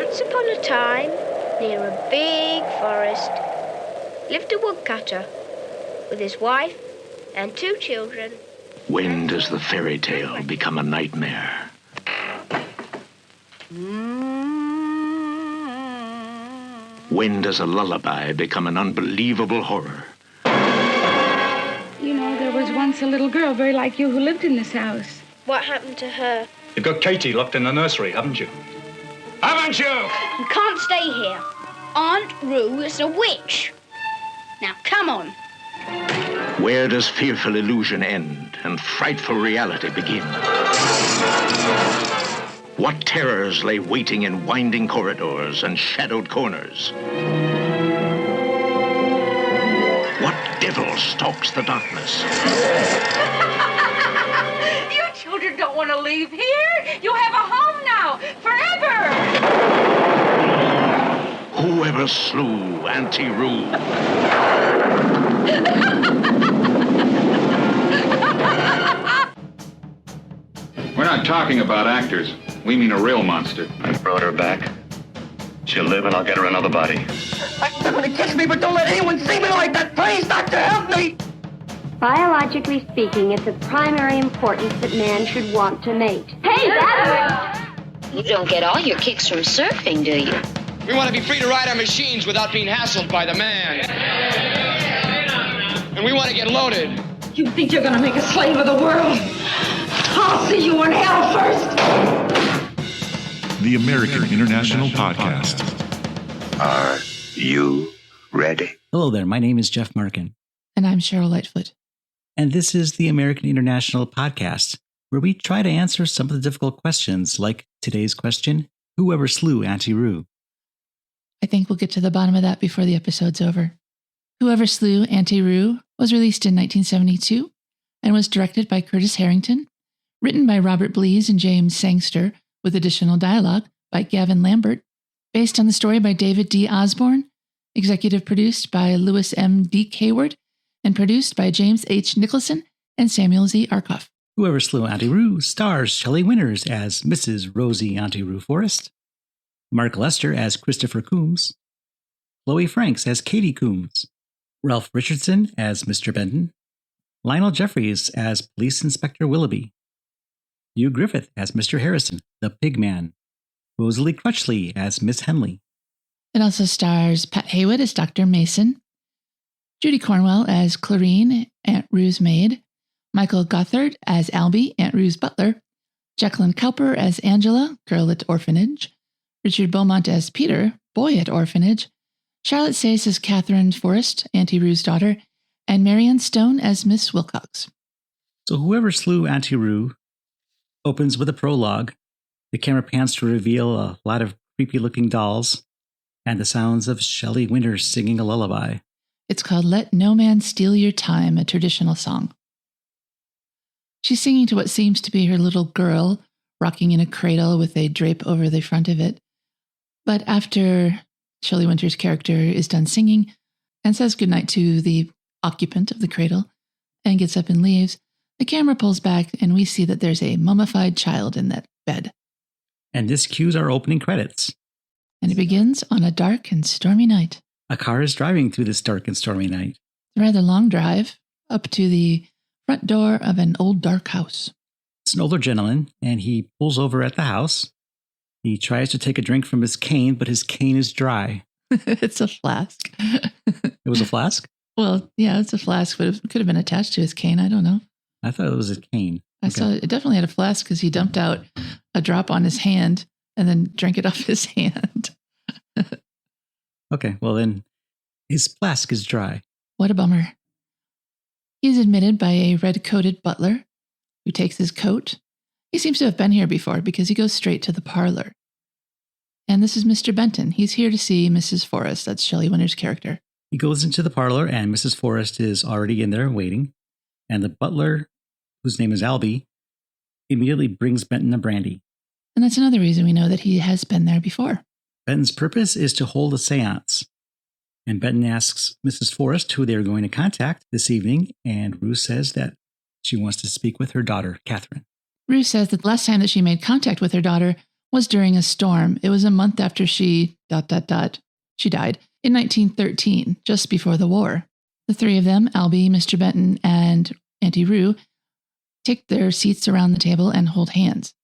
Once upon a time, near a big forest, lived a woodcutter with his wife and 2 children. When does the fairy tale become a nightmare? When does a lullaby become an unbelievable horror? You know, there was once a little girl very like you who lived in this house. What happened to her? You've got Katy locked in the nursery, haven't you? Haven't you? You can't stay here. Aunt Roo is a witch. Now, come on. Where does fearful illusion end and frightful reality begin? What terrors lay waiting in winding corridors and shadowed corners? What devil stalks the darkness? You children don't want to leave here. You have a home now, forever. Whoever slew Auntie Roo? We're not talking about actors. We mean a real monster. I brought her back. She'll live and I'll get her another body. They're going to kiss me, but don't let anyone see me like that. Please, doctor, help me. Biologically speaking, it's of primary importance that man should want to mate. Hey, that's You don't get all your kicks from surfing, do you? We want to be free to ride our machines without being hassled by the man. And we want to get loaded. You think you're going to make a slave of the world? I'll see you in hell first. The American International Podcast. Are you ready? Hello there, my name is Jeff Markin. And I'm Cheryl Lightfoot. And this is the American International Podcast, where we try to answer some of the difficult questions, like today's question, whoever slew Auntie Roo? I think we'll get to the bottom of that before the episode's over. Whoever Slew Auntie Roo was released in 1972 and was directed by Curtis Harrington, written by Robert Blees and James Sangster, with additional dialogue by Gavin Lambert, based on the story by David D. Osborn, executive produced by Louis M. D. Heyward, and produced by James H. Nicholson and Samuel Z. Arkoff. Whoever Slew Auntie Roo stars Shelley Winters as Mrs. Rosie Auntie Roo Forrest, Mark Lester as Christopher Coombs, Chloe Franks as Katy Coombs, Ralph Richardson as Mr. Benton, Lionel Jeffries as Police Inspector Willoughby, Hugh Griffith as Mr. Harrison, the Pigman, Rosalie Crutchley as Miss Henley. It also stars Pat Heywood as Dr. Mason, Judy Cornwell as Clarine, Aunt Rue's maid, Michael Gothard as Albie, Aunt Rue's butler, Jacqueline Cowper as Angela, girl at orphanage, Richard Beaumont as Peter, boy at orphanage, Charlotte Sayce as Catherine Forrest, Auntie Rue's daughter, and Marianne Stone as Miss Wilcox. So Whoever Slew Auntie Roo opens with a prologue. The camera pans to reveal a lot of creepy-looking dolls and the sounds of Shelley Winters singing a lullaby. It's called Let No Man Steal Your Time, a traditional song. She's singing to what seems to be her little girl, rocking in a cradle with a drape over the front of it. But after Shelley Winters' character is done singing and says goodnight to the occupant of the cradle and gets up and leaves, the camera pulls back and we see that there's a mummified child in that bed. And this cues our opening credits. And it begins on a dark and stormy night. A car is driving through this dark and stormy night. It's a rather long drive up to the front door of an old dark house. It's an older gentleman, and he pulls over at the house. He tries to take a drink from his cane, but his cane is dry. It's a flask. It was a flask? Well, yeah, it's a flask, but it could have been attached to his cane. I don't know. I thought it was a cane. I saw it definitely had a flask because he dumped out a drop on his hand and then drank it off his hand. Okay, well then, his flask is dry. What a bummer. He's admitted by a red-coated butler who takes his coat. He seems to have been here before because he goes straight to the parlor. And this is Mr. Benton. He's here to see Mrs. Forrest. That's Shelley Winters' character. He goes into the parlor, and Mrs. Forrest is already in there waiting. And the butler, whose name is Albie, immediately brings Benton a brandy. And that's another reason we know that he has been there before. Benton's purpose is to hold a seance. And Benton asks Mrs. Forrest who they're going to contact this evening, and Roo says that she wants to speak with her daughter, Catherine. Roo says that the last time that she made contact with her daughter was during a storm. It was a month after she died in 1913, just before the war. The three of them, Albie, Mr. Benton, and Auntie Roo, take their seats around the table and hold hands.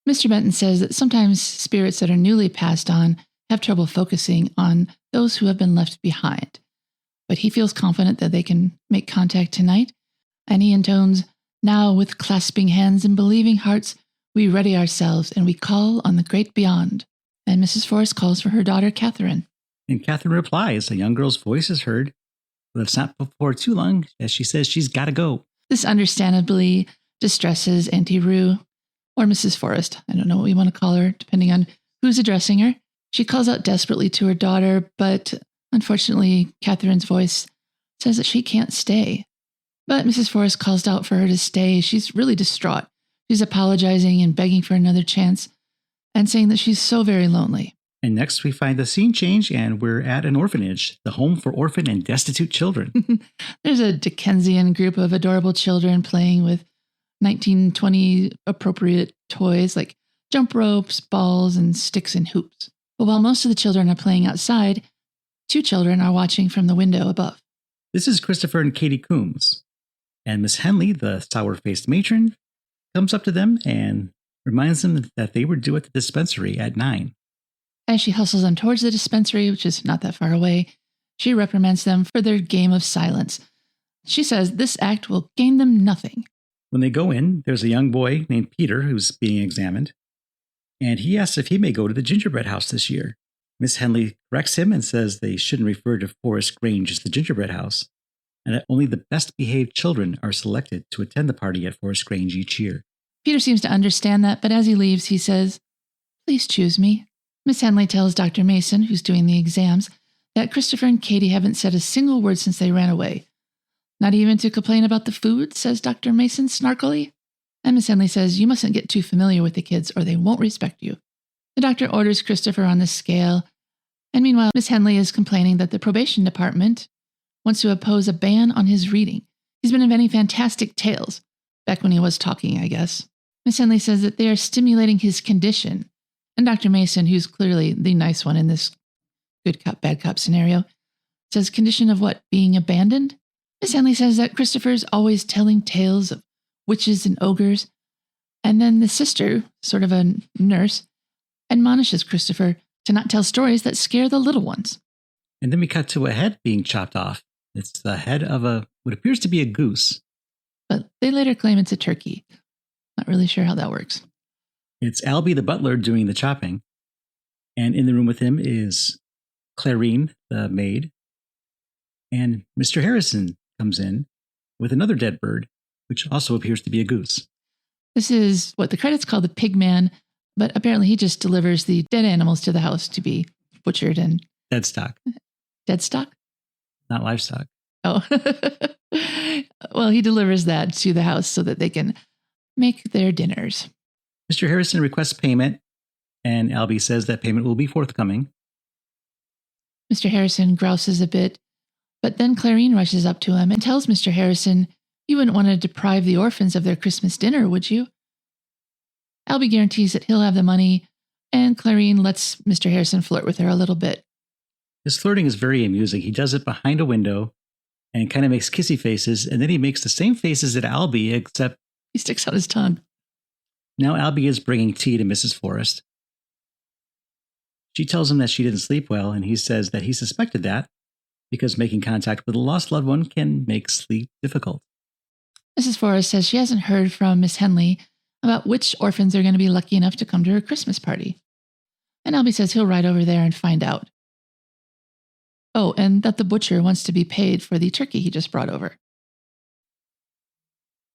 Mr. Benton says that sometimes spirits that are newly passed on have trouble focusing on those who have been left behind. But he feels confident that they can make contact tonight, and he intones, "Now with clasping hands and believing hearts, we ready ourselves and we call on the great beyond." And Mrs. Forrest calls for her daughter, Catherine. And Catherine replies, a young girl's voice is heard, but it's not before too long, as she says she's got to go. This understandably distresses Auntie Roo, or Mrs. Forrest. I don't know what we want to call her, depending on who's addressing her. She calls out desperately to her daughter, but unfortunately, Catherine's voice says that she can't stay. But Mrs. Forrest calls out for her to stay. She's really distraught. She's apologizing and begging for another chance and saying that she's so very lonely. And next we find the scene change and we're at an orphanage, the home for orphan and destitute children. There's a Dickensian group of adorable children playing with 1920 appropriate toys like jump ropes, balls, and sticks and hoops. But while most of the children are playing outside, 2 children are watching from the window above. This is Christopher and Katy Coombs. And Miss Henley, the sour-faced matron, comes up to them and reminds them that they were due at the dispensary at 9. As she hustles them towards the dispensary, which is not that far away, she reprimands them for their game of silence. She says this act will gain them nothing. When they go in, there's a young boy named Peter who's being examined, and he asks if he may go to the gingerbread house this year. Miss Henley corrects him and says they shouldn't refer to Forest Grange as the gingerbread house, and that only the best behaved children are selected to attend the party at Forest Grange each year. Peter seems to understand that, but as he leaves, he says, "Please choose me." Miss Henley tells Dr. Mason, who's doing the exams, that Christopher and Katy haven't said a single word since they ran away. "Not even to complain about the food," says Dr. Mason snarkily. And Miss Henley says, "You mustn't get too familiar with the kids or they won't respect you." The doctor orders Christopher on the scale. And meanwhile, Miss Henley is complaining that the probation department wants to impose a ban on his reading. He's been inventing fantastic tales, back when he was talking, I guess. Miss Henley says that they are stimulating his condition. And Dr. Mason, who's clearly the nice one in this good cop, bad cop scenario, says, "Condition of what? Being abandoned?" Miss Henley says that Christopher's always telling tales of witches and ogres. And then the sister, sort of a nurse, admonishes Christopher to not tell stories that scare the little ones. And then we cut to a head being chopped off. It's the head of what appears to be a goose. But they later claim it's a turkey. Not really sure how that works. It's Albie the butler doing the chopping. And in the room with him is Clarine, the maid. And Mr. Harrison comes in with another dead bird, which also appears to be a goose. This is what the credits call the Pigman, but apparently he just delivers the dead animals to the house to be butchered and... Dead stock. Dead stock? Not livestock. Oh. Well, he delivers that to the house so that they can make their dinners. Mr. Harrison requests payment, and Albie says that payment will be forthcoming. Mr. Harrison grouses a bit, but then Clarine rushes up to him and tells Mr. Harrison, "You wouldn't want to deprive the orphans of their Christmas dinner, would you?" Albie guarantees that he'll have the money, and Clarine lets Mr. Harrison flirt with her a little bit. His flirting is very amusing. He does it behind a window and kind of makes kissy faces, and then he makes the same faces at Albie, except he sticks out his tongue. Now Albie is bringing tea to Mrs. Forrest. She tells him that she didn't sleep well, and he says that he suspected that because making contact with a lost loved one can make sleep difficult. Mrs. Forrest says she hasn't heard from Miss Henley about which orphans are going to be lucky enough to come to her Christmas party. And Albie says he'll ride over there and find out. Oh, and that the butcher wants to be paid for the turkey he just brought over.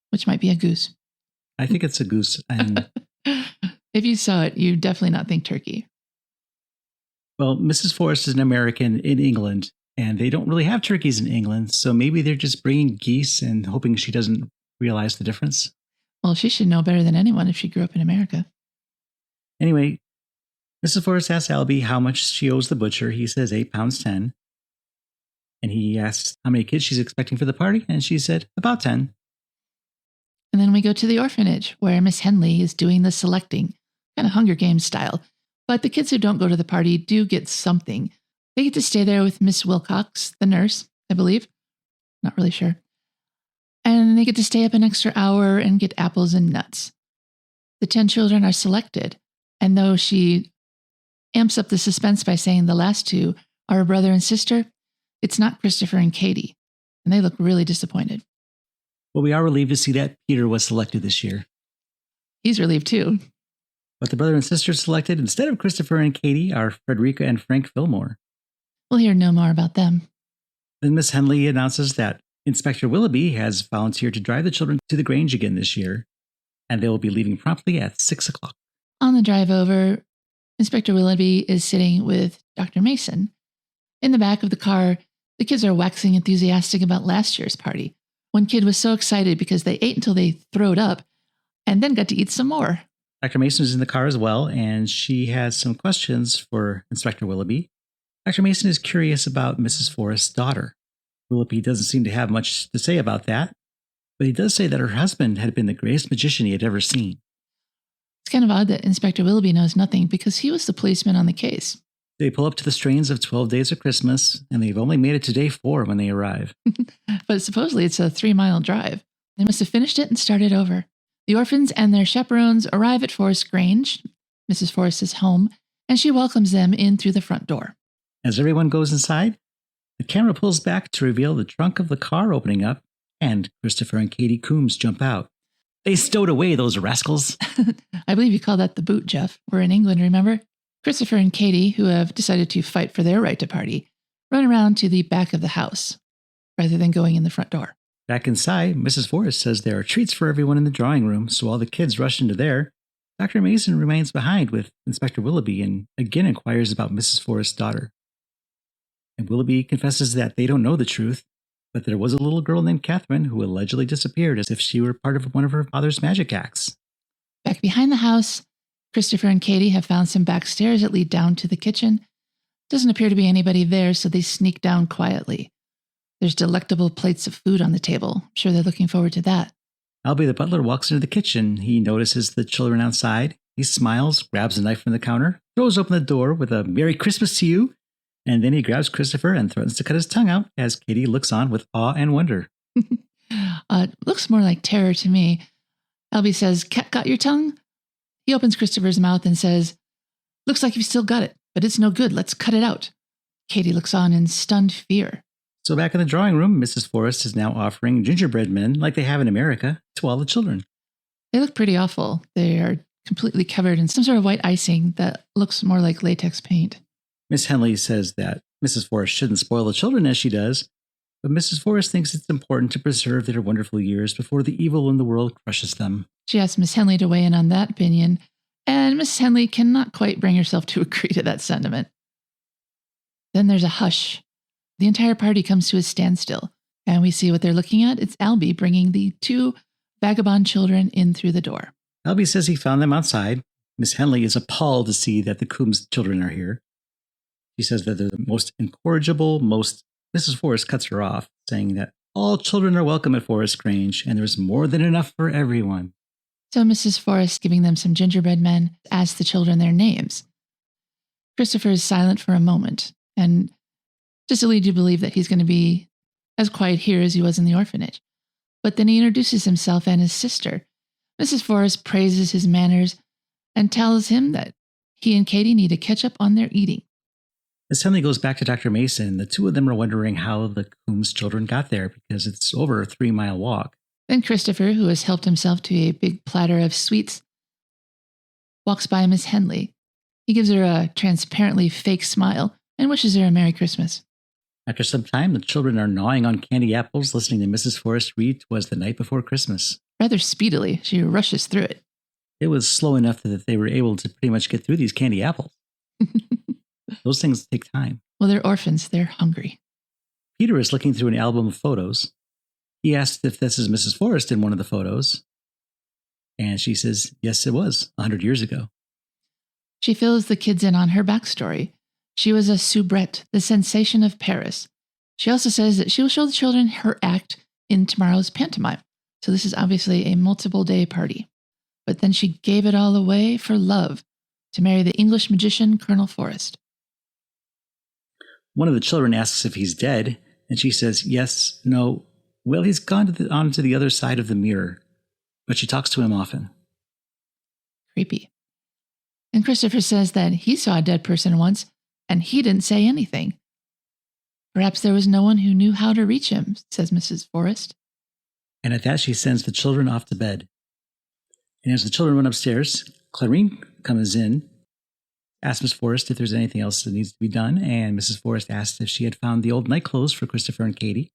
Which might be a goose. I think it's a goose. And if you saw it, you'd definitely not think turkey. Well, Mrs. Forrest is an American in England, and they don't really have turkeys in England, so maybe they're just bringing geese and hoping she doesn't realize the difference. Well, she should know better than anyone if she grew up in America. Anyway, Mrs. Forrest asks Albie how much she owes the butcher. He says £8.10. And he asks how many kids she's expecting for the party, and she said about 10. And then we go to the orphanage, where Miss Henley is doing the selecting kind of Hunger Games style. But the kids who don't go to the party do get something. They get to stay there with Miss Wilcox, the nurse, I believe. Not really sure. And they get to stay up an extra hour and get apples and nuts. The 10 children are selected. And though she amps up the suspense by saying the last 2 are a brother and sister, it's not Christopher and Katy. And they look really disappointed. Well, we are relieved to see that Peter was selected this year. He's relieved too. But the brother and sister selected instead of Christopher and Katy are Frederica and Frank Fillmore. We'll hear no more about them. Then Miss Henley announces that Inspector Willoughby has volunteered to drive the children to the Grange again this year, and they will be leaving promptly at 6 o'clock. On the drive over, Inspector Willoughby is sitting with Dr. Mason. In the back of the car, the kids are waxing enthusiastic about last year's party. One kid was so excited because they ate until they throwed up and then got to eat some more. Dr. Mason is in the car as well, and she has some questions for Inspector Willoughby. Dr. Mason is curious about Mrs. Forrest's daughter. Willoughby doesn't seem to have much to say about that, but he does say that her husband had been the greatest magician he had ever seen. It's kind of odd that Inspector Willoughby knows nothing because he was the policeman on the case. They pull up to the strains of 12 Days of Christmas, and they've only made it to day 4 when they arrive. But supposedly it's a 3-mile drive. They must have finished it and started over. The orphans and their chaperones arrive at Forest Grange, Mrs. Forrest's home, and she welcomes them in through the front door. As everyone goes inside, the camera pulls back to reveal the trunk of the car opening up, and Christopher and Katy Coombs jump out. They stowed away, those rascals. I believe you call that the boot, Jeff. We're in England, remember? Christopher and Katy, who have decided to fight for their right to party, run around to the back of the house, rather than going in the front door. Back inside, Mrs. Forrest says there are treats for everyone in the drawing room, so all the kids rush into there. Dr. Mason remains behind with Inspector Willoughby and again inquires about Mrs. Forrest's daughter. And Willoughby confesses that they don't know the truth, but there was a little girl named Catherine who allegedly disappeared as if she were part of one of her father's magic acts. Back behind the house, Christopher and Katy have found some back stairs that lead down to the kitchen. Doesn't appear to be anybody there, so they sneak down quietly. There's delectable plates of food on the table. I'm sure they're looking forward to that. Albie the butler walks into the kitchen. He notices the children outside. He smiles, grabs a knife from the counter, throws open the door with a Merry Christmas to you, and then he grabs Christopher and threatens to cut his tongue out as Katy looks on with awe and wonder. It looks more like terror to me. Albie says, "Cat got your tongue?" He opens Christopher's mouth and says, "Looks like you've still got it, but it's no good. Let's cut it out." Katy looks on in stunned fear. So back in the drawing room, Mrs. Forrest is now offering gingerbread men, like they have in America, to all the children. They look pretty awful. They are completely covered in some sort of white icing that looks more like latex paint. Miss Henley says that Mrs. Forrest shouldn't spoil the children as she does, but Mrs. Forrest thinks it's important to preserve their wonderful years before the evil in the world crushes them. She asks Miss Henley to weigh in on that opinion, and Miss Henley cannot quite bring herself to agree to that sentiment. Then there's a hush. The entire party comes to a standstill, and we see what they're looking at. It's Albie bringing the 2 vagabond children in through the door. Albie says he found them outside. Miss Henley is appalled to see that the Coombs children are here. She says that they're the most incorrigible, Mrs. Forrest cuts her off, saying that all children are welcome at Forest Grange, and there's more than enough for everyone. So Mrs. Forrest, giving them some gingerbread men, asks the children their names. Christopher is silent for a moment, and just to lead you to believe that he's going to be as quiet here as he was in the orphanage. But then he introduces himself and his sister. Mrs. Forrest praises his manners and tells him that he and Katy need to catch up on their eating. Miss Henley goes back to Dr. Mason. The 2 of them are wondering how the Coombs children got there because it's over a 3-mile walk. Then Christopher, who has helped himself to a big platter of sweets, walks by Miss Henley. He gives her a transparently fake smile and wishes her a Merry Christmas. After some time, the children are gnawing on candy apples, listening to Mrs. Forrest read "'Twas the Night Before Christmas." Rather speedily, she rushes through it. It was slow enough that they were able to pretty much get through these candy apples. Those things take time. Well, they're orphans. They're hungry. Peter is looking through an album of photos. He asks if this is Mrs. Forrest in one of the photos. And she says, yes, it was 100 years ago. She fills the kids in on her backstory. She was a soubrette, the sensation of Paris. She also says that she will show the children her act in tomorrow's pantomime. So this is obviously a multiple-day party. but then she gave it all away for love, to marry the English magician Colonel Forrest. One of the children asks if he's dead, and she says, yes, no, well, he's gone on to the other side of the mirror, but she talks to him often. Creepy. And Christopher says that he saw a dead person once, and he didn't say anything. Perhaps there was no one who knew how to reach him, says Mrs. Forrest. And at that, she sends the children off to bed. And as the children run upstairs, Clarine comes in, asks Miss Forrest if there's anything else that needs to be done, and Mrs. Forrest asks if she had found the old night clothes for Christopher and Katy.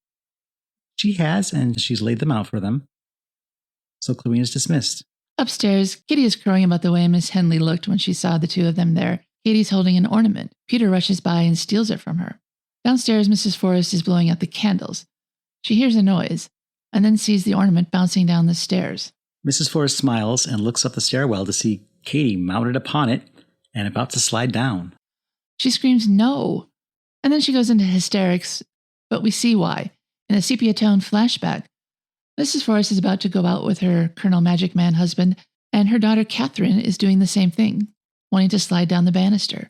She has, and she's laid them out for them. So Clarine is dismissed. Upstairs, Kitty is crowing about the way Miss Henley looked when she saw the two of them there. Katy's holding an ornament. Peter rushes by and steals it from her. Downstairs, Mrs. Forrest is blowing out the candles. She hears a noise, and then sees the ornament bouncing down the stairs. Mrs. Forrest smiles and looks up the stairwell to see Katy mounted upon it and about to slide down. She screams, no! And then she goes into hysterics, but we see why. In a sepia-tone flashback, Mrs. Forrest is about to go out with her Colonel Magic Man husband, and her daughter Catherine is doing the same thing, wanting to slide down the banister.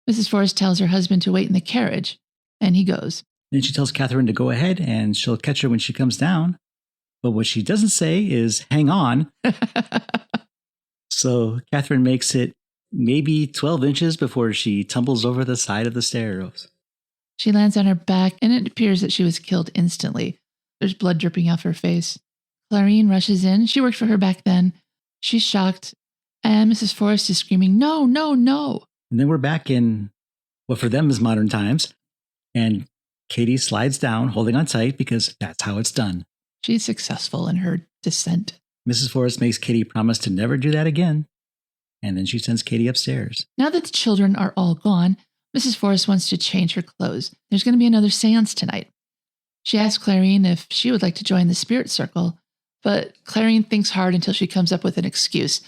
Mrs. Forrest tells her husband to wait in the carriage, and he goes. Then she tells Catherine to go ahead, and she'll catch her when she comes down. But what she doesn't say is, hang on. So Catherine makes it maybe 12 inches before she tumbles over the side of the stairs. She lands on her back, and it appears that she was killed instantly. There's blood dripping off her face. Clarine rushes in. She worked for her back then. She's shocked, and Mrs. Forrest is screaming, no, no, no. And then we're back in what for them is modern times, and Katy slides down, holding on tight, because that's how it's done. She's successful in her descent. Mrs. Forrest makes Katy promise to never do that again, and then she sends Katy upstairs. Now that the children are all gone, Mrs. Forrest wants to change her clothes. There's going to be another seance tonight. She asks Clarine if she would like to join the spirit circle, but Clarine thinks hard until she comes up with an excuse.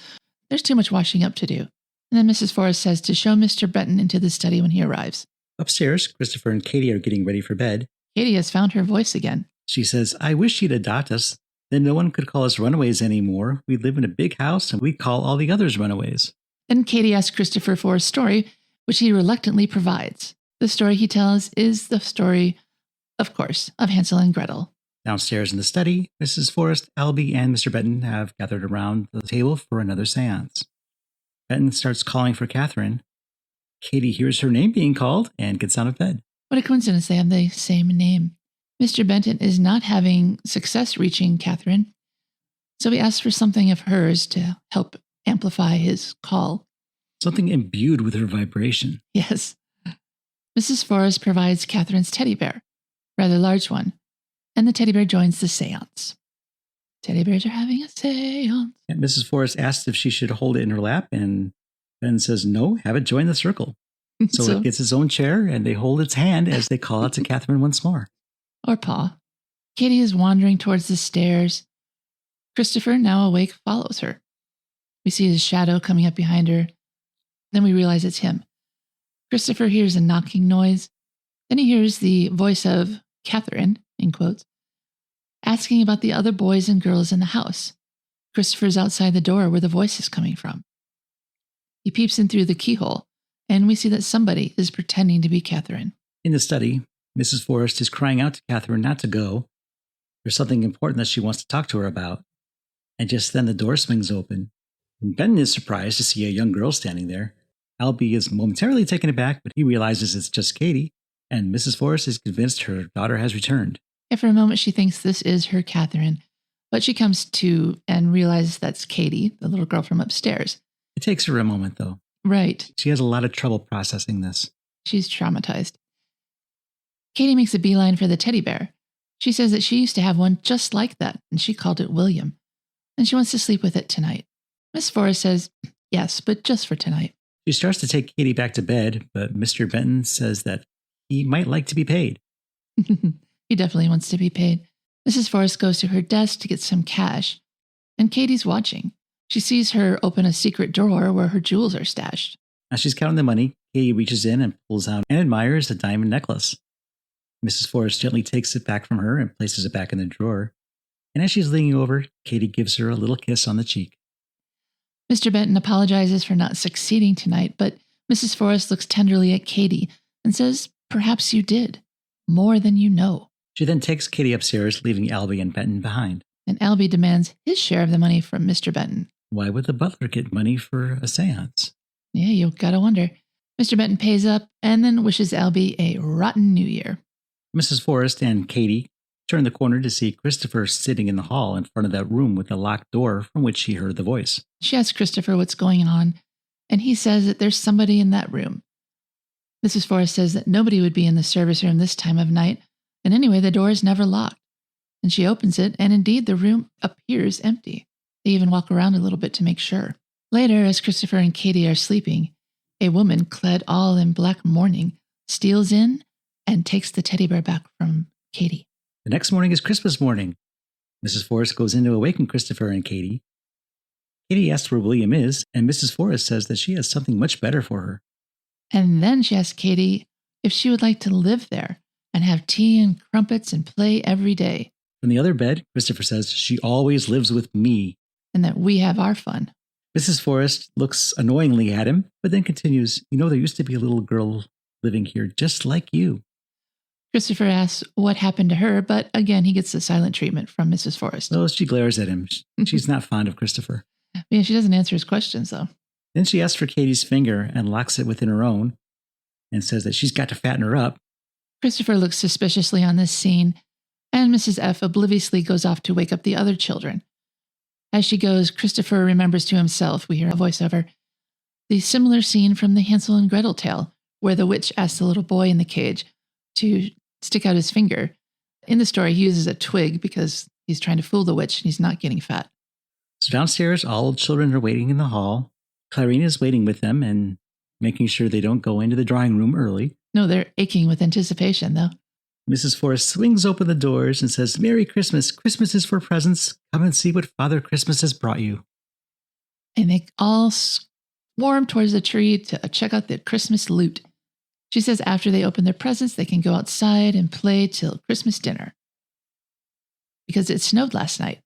There's too much washing up to do. And then Mrs. Forrest says to show Mr. Benton into the study when he arrives. Upstairs, Christopher and Katy are getting ready for bed. Katy has found her voice again. She says, I wish you'd adopt us. Then no one could call us runaways anymore. We'd live in a big house and we'd call all the others runaways. Then Katy asks Christopher for a story, which he reluctantly provides. The story he tells is the story, of course, of Hansel and Gretel. Downstairs in the study, Mrs. Forrest, Albie, and Mr. Benton have gathered around the table for another seance. Benton starts calling for Catherine. Katy hears her name being called and gets out of bed. What a coincidence, they have the same name. Mr. Benton is not having success reaching Catherine, so he asks for something of hers to help amplify his call. Something imbued with her vibration. Yes. Mrs. Forrest provides Catherine's teddy bear, rather large one, and the teddy bear joins the seance. Teddy bears are having a seance. And Mrs. Forrest asks if she should hold it in her lap, and Ben says, no, have it join the circle. So it gets its own chair, and they hold its hand as they call out to Catherine once more. Or paw. Katy is wandering towards the stairs. Christopher, now awake, follows her. We see his shadow coming up behind her. Then we realize it's him. Christopher hears a knocking noise. Then he hears the voice of Catherine, in quotes, asking about the other boys and girls in the house. Christopher's outside the door where the voice is coming from. He peeps in through the keyhole, and we see that somebody is pretending to be Catherine. In the study, Mrs. Forrest is crying out to Catherine not to go. There's something important that she wants to talk to her about. And just then the door swings open. And Benton is surprised to see a young girl standing there. Albie is momentarily taken aback, but he realizes it's just Katy, and Mrs. Forrest is convinced her daughter has returned. And for a moment she thinks this is her Catherine, but she comes to and realizes that's Katy, the little girl from upstairs. It takes her a moment, though. Right. She has a lot of trouble processing this. She's traumatized. Katy makes a beeline for the teddy bear. She says that she used to have one just like that, and she called it William, and she wants to sleep with it tonight. Miss Forrest says, yes, but just for tonight. She starts to take Katy back to bed, but Mr. Benton says that he might like to be paid. He definitely wants to be paid. Mrs. Forrest goes to her desk to get some cash, and Katy's watching. She sees her open a secret drawer where her jewels are stashed. As she's counting the money, Katy reaches in and pulls out and admires a diamond necklace. Mrs. Forrest gently takes it back from her and places it back in the drawer. And as she's leaning over, Katy gives her a little kiss on the cheek. Mr. Benton apologizes for not succeeding tonight, but Mrs. Forrest looks tenderly at Katy and says, "Perhaps you did. More than you know." She then takes Katy upstairs, leaving Albie and Benton behind. And Albie demands his share of the money from Mr. Benton. Why would the butler get money for a seance? Yeah, you gotta wonder. Mr. Benton pays up and then wishes Albie a rotten new year. Mrs. Forrest and Katy turn the corner to see Christopher sitting in the hall in front of that room with the locked door from which she heard the voice. She asks Christopher what's going on, and he says that there's somebody in that room. Mrs. Forrest says that nobody would be in the service room this time of night, and anyway, the door is never locked. And she opens it, and indeed the room appears empty. They even walk around a little bit to make sure. Later, as Christopher and Katy are sleeping, a woman clad all in black mourning steals in and takes the teddy bear back from Katy. The next morning is Christmas morning. Mrs. Forrest goes in to awaken Christopher and Katy. Katy asks where William is, and Mrs. Forrest says that she has something much better for her. And then she asks Katy if she would like to live there and have tea and crumpets and play every day. From the other bed, Christopher says she always lives with me. And that we have our fun. Mrs. Forrest looks annoyingly at him, but then continues, "You know, there used to be a little girl living here just like you." Christopher asks what happened to her, but again, he gets the silent treatment from Mrs. Forrest. Oh, she glares at him. She's not fond of Christopher. Yeah, she doesn't answer his questions, though. Then she asks for Katy's finger and locks it within her own and says that she's got to fatten her up. Christopher looks suspiciously on this scene, and Mrs. F obliviously goes off to wake up the other children. As she goes, Christopher remembers to himself, we hear a voiceover, the similar scene from the Hansel and Gretel tale, where the witch asks the little boy in the cage to stick out his finger. In the story, he uses a twig because he's trying to fool the witch and he's not getting fat. So downstairs, all the children are waiting in the hall. Clarine is waiting with them and making sure they don't go into the drawing room early. No, they're aching with anticipation, though. Mrs. Forrest swings open the doors and says, "Merry Christmas. Christmas is for presents. Come and see what Father Christmas has brought you." And they all swarm towards the tree to check out the Christmas loot. She says after they open their presents, they can go outside and play till Christmas dinner. Because it snowed last night.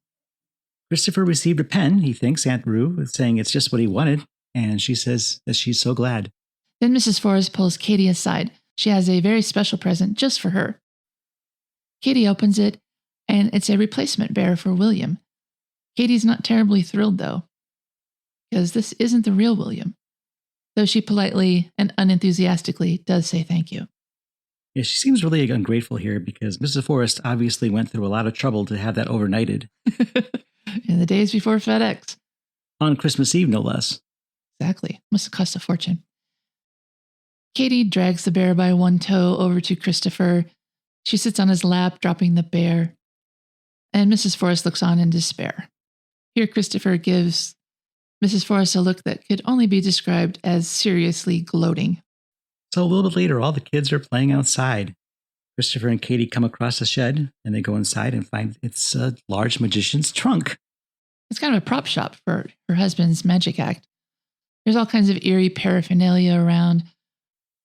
Christopher received a pen, he thinks, Aunt Roo, saying it's just what he wanted, and she says that she's so glad. Then Mrs. Forrest pulls Katy aside. She has a very special present just for her. Katy opens it, and it's a replacement bear for William. Katy's not terribly thrilled, though, because this isn't the real William, though she politely and unenthusiastically does say thank you. Yeah, she seems really ungrateful here because Mrs. Forrest obviously went through a lot of trouble to have that overnighted. In the days before FedEx. On Christmas Eve, no less. Exactly. Must have cost a fortune. Katy drags the bear by one toe over to Christopher. She sits on his lap, dropping the bear. And Mrs. Forrest looks on in despair. Here, Christopher gives Mrs. Forrest a look that could only be described as seriously gloating. So a little bit later, all the kids are playing outside. Christopher and Katy come across a shed, and they go inside and find it's a large magician's trunk. It's kind of a prop shop for her husband's magic act. There's all kinds of eerie paraphernalia around.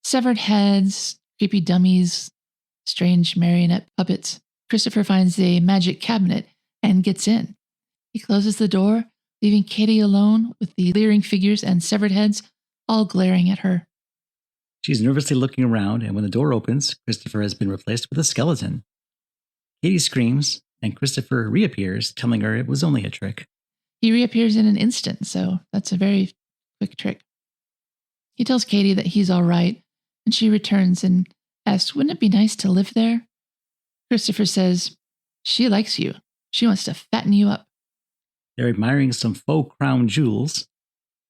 Severed heads, creepy dummies, strange marionette puppets. Christopher finds a magic cabinet and gets in. He closes the door, leaving Katy alone with the leering figures and severed heads all glaring at her. She's nervously looking around, and when the door opens, Christopher has been replaced with a skeleton. Katy screams, and Christopher reappears, telling her it was only a trick. He reappears in an instant, so that's a very quick trick. He tells Katy that he's all right, and she returns and asks, wouldn't it be nice to live there? Christopher says, she likes you. She wants to fatten you up. They're admiring some faux crown jewels,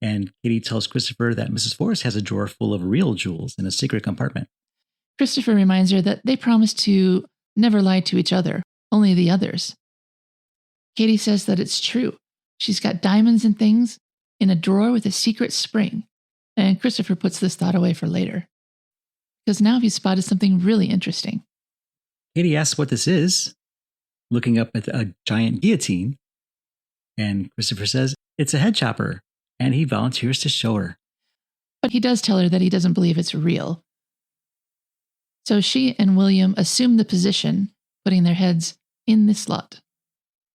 and Katy tells Christopher that Mrs. Forrest has a drawer full of real jewels in a secret compartment. Christopher reminds her that they promised to never lie to each other, only the others. Katy says that it's true. She's got diamonds and things in a drawer with a secret spring, and Christopher puts this thought away for later, because now he's spotted something really interesting. Katy asks what this is, looking up at a giant guillotine, and Christopher says it's a head chopper, and he volunteers to show her. But he does tell her that he doesn't believe it's real. So she and William assume the position, putting their heads in the slot.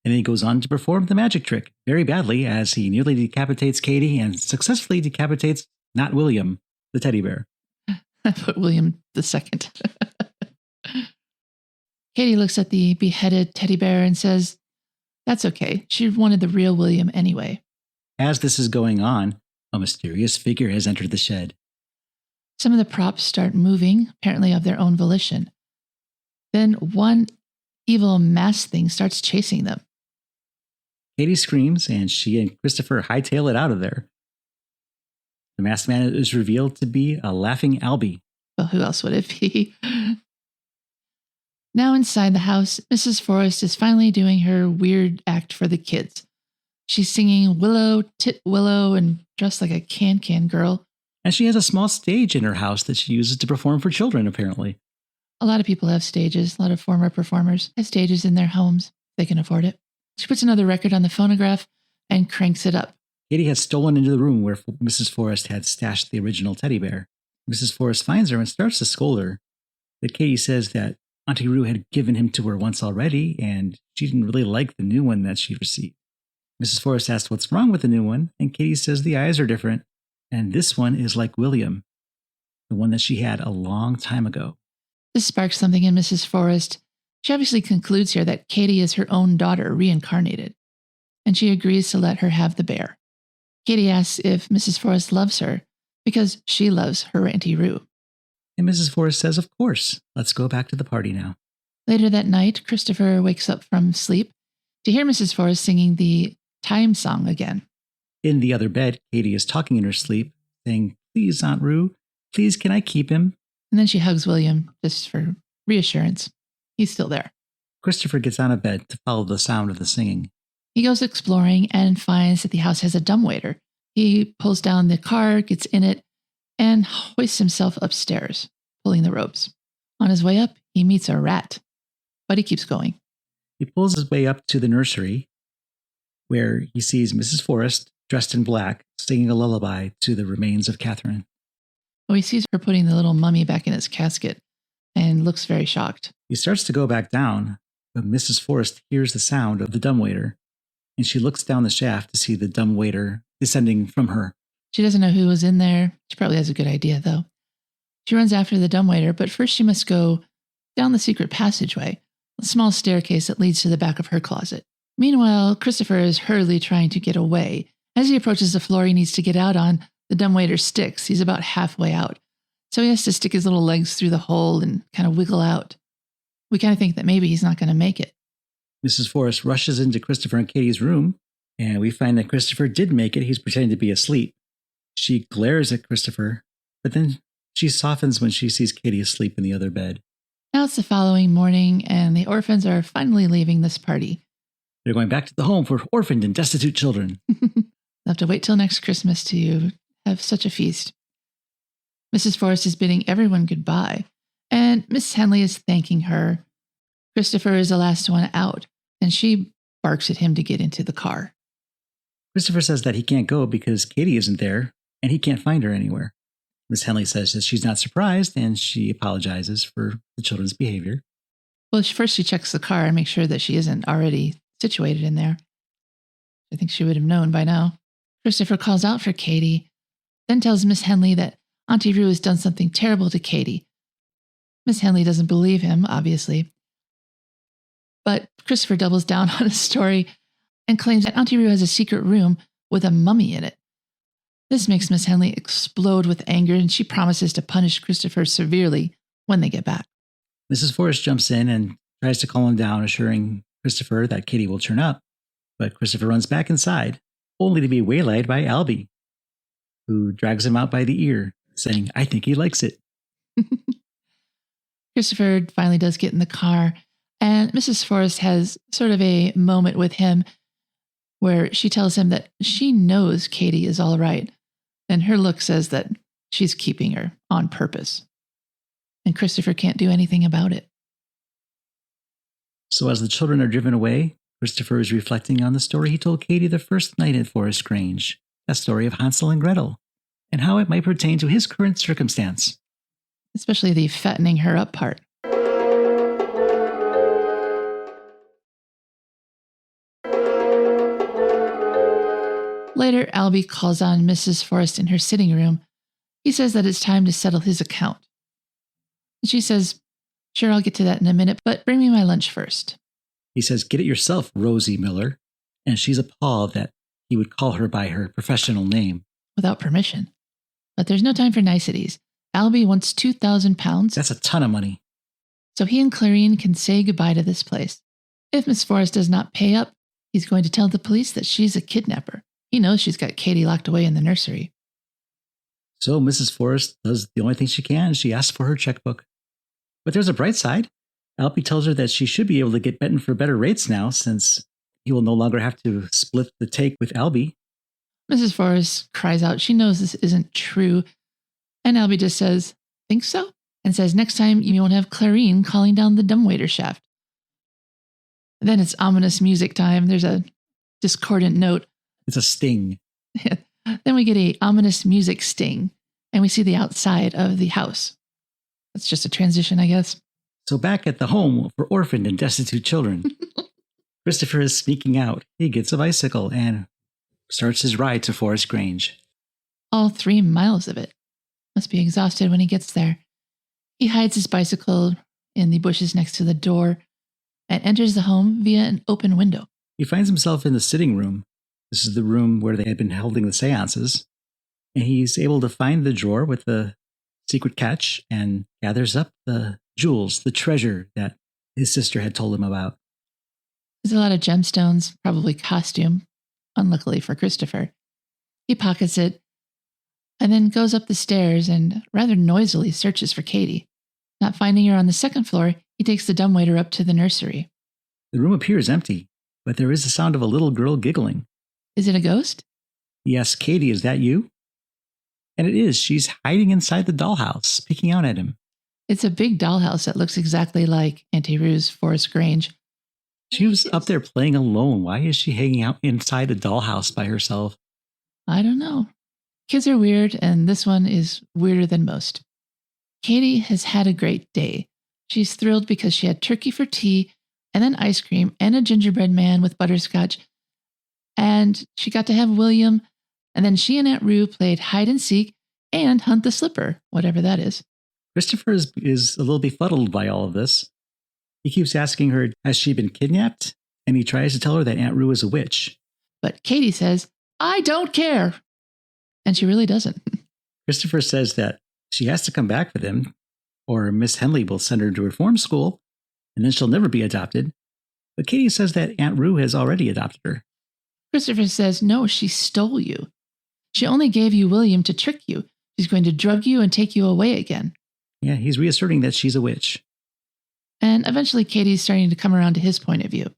And he goes on to perform the magic trick very badly as he nearly decapitates Katy and successfully decapitates not William, the teddy bear. But William the second. Katy looks at the beheaded teddy bear and says, that's okay. She wanted the real William anyway. As this is going on, a mysterious figure has entered the shed. Some of the props start moving, apparently of their own volition. Then one evil masked thing starts chasing them. Katy screams, and she and Christopher hightail it out of there. The masked man is revealed to be a laughing Albie. Well, who else would it be? Now inside the house, Mrs. Forrest is finally doing her weird act for the kids. She's singing Willow, Tit Willow, and dressed like a can-can girl. And she has a small stage in her house that she uses to perform for children, apparently. A lot of people have stages. A lot of former performers have stages in their homes. They can afford it. She puts another record on the phonograph and cranks it up. Katy has stolen into the room where Mrs. Forrest had stashed the original teddy bear. Mrs. Forrest finds her and starts to scold her. But Katy says that Auntie Roo had given him to her once already, and she didn't really like the new one that she received. Mrs. Forrest asks what's wrong with the new one, and Katy says the eyes are different, and this one is like William, the one that she had a long time ago. This sparks something in Mrs. Forrest. She obviously concludes here that Katy is her own daughter reincarnated, and she agrees to let her have the bear. Katy asks if Mrs. Forrest loves her, because she loves her Auntie Roo. And Mrs. Forrest says, of course, let's go back to the party now. Later that night, Christopher wakes up from sleep to hear Mrs. Forrest singing the time song again. In the other bed, Katy is talking in her sleep, saying, please, Aunt Roo, please, can I keep him? And then she hugs William just for reassurance. He's still there. Christopher gets out of bed to follow the sound of the singing. He goes exploring and finds that the house has a dumbwaiter. He pulls down the car, gets in it, and hoists himself upstairs, pulling the ropes. On his way up, he meets a rat, but he keeps going. He pulls his way up to the nursery, where he sees Mrs. Forrest, dressed in black, singing a lullaby to the remains of Catherine. Oh, he sees her putting the little mummy back in its casket and looks very shocked. He starts to go back down, but Mrs. Forrest hears the sound of the dumbwaiter, and she looks down the shaft to see the dumbwaiter descending from her. She doesn't know who was in there. She probably has a good idea, though. She runs after the dumbwaiter, but first she must go down the secret passageway, a small staircase that leads to the back of her closet. Meanwhile, Christopher is hurriedly trying to get away. As he approaches the floor he needs to get out on, the dumbwaiter sticks. He's about halfway out. So he has to stick his little legs through the hole and kind of wiggle out. We kind of think that maybe he's not going to make it. Mrs. Forrest rushes into Christopher and Katy's room, and we find that Christopher did make it. He's pretending to be asleep. She glares at Christopher, but then she softens when she sees Katy asleep in the other bed. Now it's the following morning, and the orphans are finally leaving this party. They're going back to the home for orphaned and destitute children. They'll have to wait till next Christmas to have such a feast. Mrs. Forrest is bidding everyone goodbye, and Miss Henley is thanking her. Christopher is the last one out, and she barks at him to get into the car. Christopher says that he can't go because Katy isn't there, and he can't find her anywhere. Miss Henley says that she's not surprised, and she apologizes for the children's behavior. Well, first she checks the car and makes sure that she isn't already situated in there. I think she would have known by now. Christopher calls out for Katy, then tells Miss Henley that Auntie Roo has done something terrible to Katy. Miss Henley doesn't believe him, obviously. But Christopher doubles down on his story and claims that Auntie Roo has a secret room with a mummy in it. This makes Miss Henley explode with anger, and she promises to punish Christopher severely when they get back. Mrs. Forrest jumps in and tries to calm him down, assuring Christopher that Katy will turn up. But Christopher runs back inside, only to be waylaid by Albie, who drags him out by the ear, saying, I think he likes it. Christopher finally does get in the car, and Mrs. Forrest has sort of a moment with him where she tells him that she knows Katy is all right, and her look says that she's keeping her on purpose. And Christopher can't do anything about it. So as the children are driven away, Christopher is reflecting on the story he told Katy the first night at Forest Grange, that story of Hansel and Gretel, and how it might pertain to his current circumstance. Especially the fattening her up part. Later, Albie calls on Mrs. Forrest in her sitting room. He says that it's time to settle his account. She says, "Sure, I'll get to that in a minute, but bring me my lunch first." He says, "Get it yourself, Rosie Miller." And she's appalled that he would call her by her professional name. Without permission. But there's no time for niceties. Albie wants £2,000. That's a ton of money. So he and Clarine can say goodbye to this place. If Miss Forrest does not pay up, he's going to tell the police that she's a kidnapper. He knows she's got Katy locked away in the nursery. So Mrs. Forrest does the only thing she can. She asks for her checkbook. But there's a bright side. Albie tells her that she should be able to get Benton for better rates now, since he will no longer have to split the take with Albie. Mrs. Forrest cries out she knows this isn't true. And Albie just says, "Think so?" And says next time you won't have Clarine calling down the dumbwaiter shaft. Then it's ominous music time. There's a discordant note. It's a sting. Then we get a ominous music sting, and we see the outside of the house. That's just a transition, I guess. So back at the home for orphaned and destitute children, Christopher is sneaking out. He gets a bicycle and starts his ride to Forest Grange. All 3 miles of it. Must be exhausted when he gets there. He hides his bicycle in the bushes next to the door and enters the home via an open window. He finds himself in the sitting room. This is the room where they had been holding the seances. And he's able to find the drawer with the secret catch and gathers up the jewels, the treasure that his sister had told him about. There's a lot of gemstones, probably costume, unluckily for Christopher. He pockets it and then goes up the stairs and rather noisily searches for Katy. Not finding her on the second floor, he takes the dumbwaiter up to the nursery. The room appears empty, but there is the sound of a little girl giggling. Is it a ghost? He asks Katy, "Is that you?" And it is. She's hiding inside the dollhouse, peeking out at him. It's a big dollhouse that looks exactly like Auntie Roo's Forest Grange. She was up there playing alone. Why is she hanging out inside a dollhouse by herself? I don't know. Kids are weird, and this one is weirder than most. Katy has had a great day. She's thrilled because she had turkey for tea, and then ice cream, and a gingerbread man with butterscotch. And she got to have William, and then she and Aunt Roo played hide and seek and hunt the slipper, whatever that is. Christopher is a little befuddled by all of this. He keeps asking her, has she been kidnapped? And he tries to tell her that Aunt Roo is a witch. But Katy says, "I don't care." And she really doesn't. Christopher says that she has to come back with him, or Miss Henley will send her to reform school, and then she'll never be adopted. But Katy says that Aunt Roo has already adopted her. Christopher says, "No, she stole you. She only gave you William to trick you. She's going to drug you and take you away again." Yeah, he's reasserting that she's a witch. And eventually Katy's starting to come around to his point of view.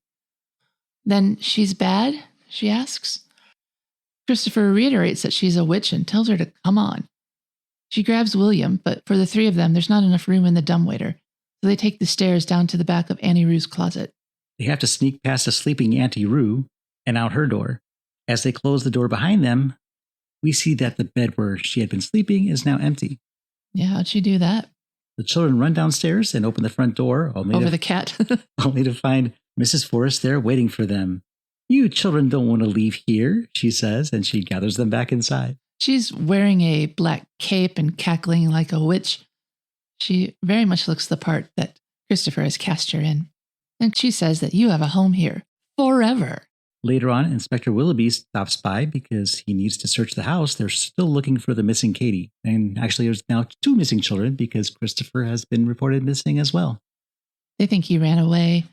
"Then she's bad?" she asks. Christopher reiterates that she's a witch and tells her to come on. She grabs William, but for the 3 of them, there's not enough room in the dumbwaiter, so they take the stairs down to the back of Auntie Roo's closet. They have to sneak past a sleeping Auntie Roo and out her door. As they close the door behind them, we see that the bed where she had been sleeping is now empty. Yeah, how'd she do that? The children run downstairs and open the front door. Over the cat. Only to find Mrs. Forrest there waiting for them. "You children don't want to leave here," she says, and she gathers them back inside. She's wearing a black cape and cackling like a witch. She very much looks the part that Christopher has cast her in. And she says that you have a home here forever. Later on, Inspector Willoughby stops by because he needs to search the house. They're still looking for the missing Katy. And actually, there's now 2 missing children because Christopher has been reported missing as well. They think he ran away.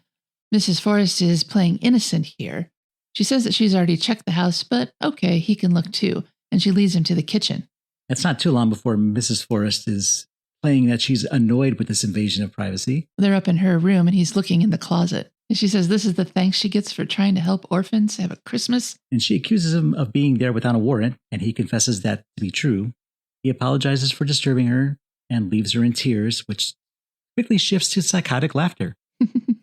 Mrs. Forrest is playing innocent here. She says that she's already checked the house, but okay, he can look too. And she leads him to the kitchen. It's not too long before Mrs. Forrest is playing that she's annoyed with this invasion of privacy. They're up in her room and he's looking in the closet. And she says this is the thanks she gets for trying to help orphans have a Christmas. And she accuses him of being there without a warrant, and he confesses that to be true. He apologizes for disturbing her and leaves her in tears, which quickly shifts to psychotic laughter.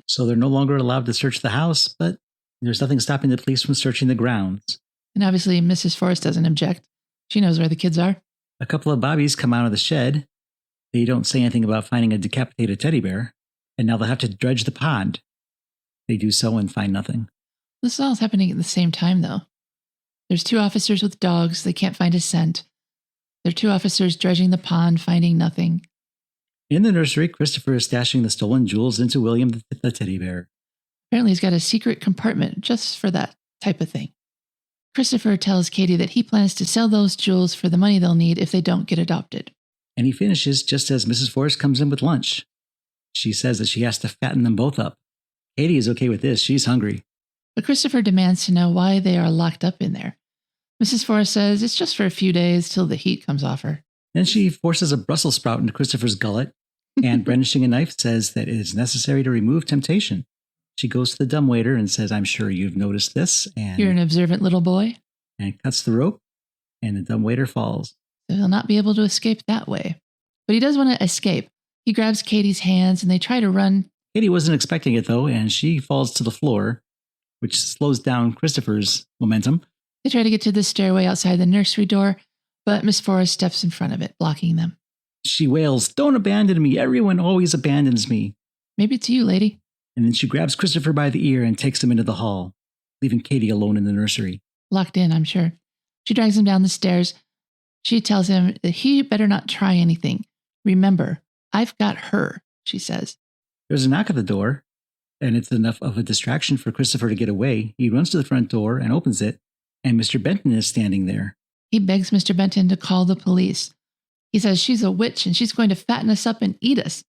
So they're no longer allowed to search the house, but there's nothing stopping the police from searching the grounds. And obviously Mrs. Forrest doesn't object. She knows where the kids are. A couple of bobbies come out of the shed. They don't say anything about finding a decapitated teddy bear, and now they'll have to dredge the pond. They do so and find nothing. This is all happening at the same time, though. There's 2 officers with dogs. They can't find a scent. There are 2 officers dredging the pond, finding nothing. In the nursery, Christopher is stashing the stolen jewels into William the teddy bear. Apparently he's got a secret compartment just for that type of thing. Christopher tells Katy that he plans to sell those jewels for the money they'll need if they don't get adopted. And he finishes just as Mrs. Forrest comes in with lunch. She says that she has to fatten them both up. Katy is okay with this. She's hungry. But Christopher demands to know why they are locked up in there. Mrs. Forrest says it's just for a few days till the heat comes off her. Then she forces a Brussels sprout into Christopher's gullet, and brandishing a knife says that it is necessary to remove temptation. She goes to the dumbwaiter and says, I'm sure you've noticed this. And you're an observant little boy. And cuts the rope, and the dumbwaiter falls. So he'll not be able to escape that way. But he does want to escape. He grabs Katy's hands and they try to run. Katy wasn't expecting it, though, and she falls to the floor, which slows down Christopher's momentum. They try to get to the stairway outside the nursery door, but Miss Forrest steps in front of it, blocking them. She wails, "Don't abandon me. Everyone always abandons me." Maybe it's you, lady. And then she grabs Christopher by the ear and takes him into the hall, leaving Katy alone in the nursery. Locked in, I'm sure. She drags him down the stairs. She tells him that he better not try anything. Remember, I've got her, she says. There's a knock at the door, and it's enough of a distraction for Christopher to get away. He runs to the front door and opens it, and Mr. Benton is standing there. He begs Mr. Benton to call the police. He says she's a witch and she's going to fatten us up and eat us.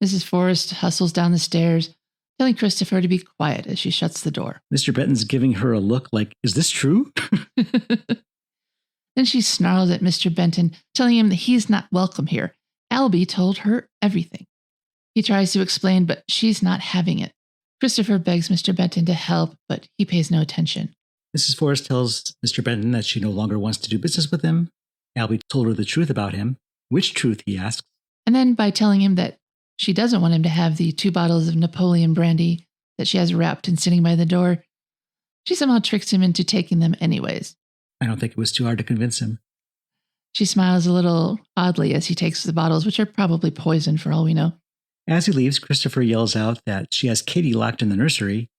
Mrs. Forrest hustles down the stairs, telling Christopher to be quiet as she shuts the door. Mr. Benton's giving her a look like, is this true? Then she snarls at Mr. Benton, telling him that he's not welcome here. Albie told her everything. He tries to explain, but she's not having it. Christopher begs Mr. Benton to help, but he pays no attention. Mrs. Forrest tells Mr. Benton that she no longer wants to do business with him. Albie told her the truth about him. Which truth, he asks. And then by telling him that she doesn't want him to have the 2 bottles of Napoleon brandy that she has wrapped and sitting by the door, she somehow tricks him into taking them anyways. I don't think it was too hard to convince him. She smiles a little oddly as he takes the bottles, which are probably poison for all we know. As he leaves, Christopher yells out that she has Katy locked in the nursery,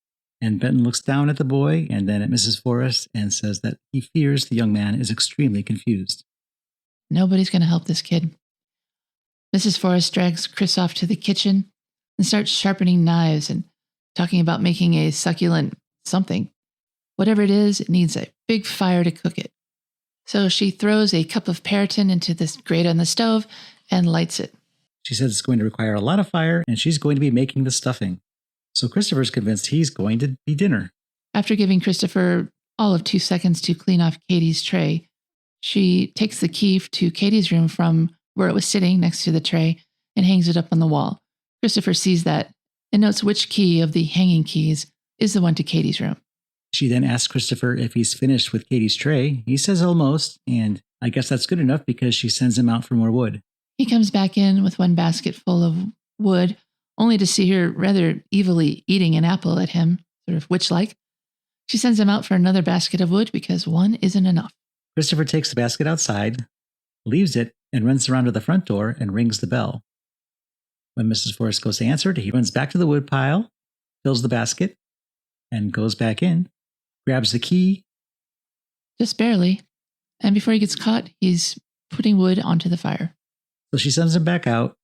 and Benton looks down at the boy and then at Mrs. Forrest and says that he fears the young man is extremely confused. Nobody's going to help this kid. Mrs. Forrest drags Chris off to the kitchen and starts sharpening knives and talking about making a succulent something. Whatever it is, it needs a big fire to cook it. So she throws a cup of Periton into this grate on the stove and lights it. She says it's going to require a lot of fire, and she's going to be making the stuffing. So Christopher's convinced he's going to be dinner. After giving Christopher all of 2 seconds to clean off Katy's tray, she takes the key to Katy's room from where it was sitting next to the tray and hangs it up on the wall. Christopher sees that and notes which key of the hanging keys is the one to Katy's room. She then asks Christopher if he's finished with Katy's tray. He says almost, and I guess that's good enough because she sends him out for more wood. He comes back in with 1 basket full of wood, only to see her rather evilly eating an apple at him, sort of witch-like. She sends him out for another basket of wood because 1 isn't enough. Christopher takes the basket outside, leaves it, and runs around to the front door and rings the bell. When Mrs. Forrest goes to answer it, he runs back to the wood pile, fills the basket, and goes back in, grabs the key. Just barely. And before he gets caught, he's putting wood onto the fire. So she sends him back out.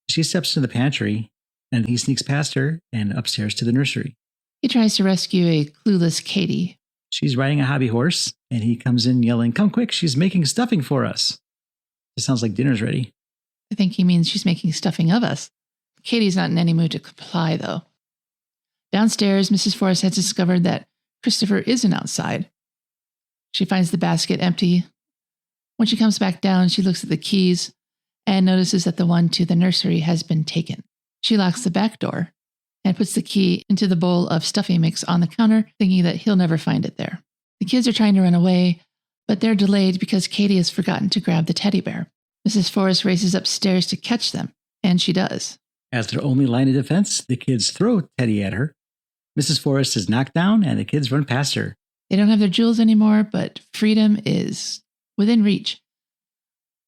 She steps to the pantry, and he sneaks past her and upstairs to the nursery. He tries to rescue a clueless Katy. She's riding a hobby horse, and he comes in yelling, "Come quick, she's making stuffing for us." It sounds like dinner's ready. I think he means she's making stuffing of us. Katy's not in any mood to comply, though. Downstairs, Mrs. Forrest has discovered that Christopher isn't outside. She finds the basket empty. When she comes back down, she looks at the keys and notices that the one to the nursery has been taken. She locks the back door and puts the key into the bowl of stuffing mix on the counter, thinking that he'll never find it there. The kids are trying to run away, but they're delayed because Katy has forgotten to grab the teddy bear. Mrs. Forrest races upstairs to catch them, and she does. As their only line of defense, the kids throw Teddy at her. Mrs. Forrest is knocked down, and the kids run past her. They don't have their jewels anymore, but freedom is within reach.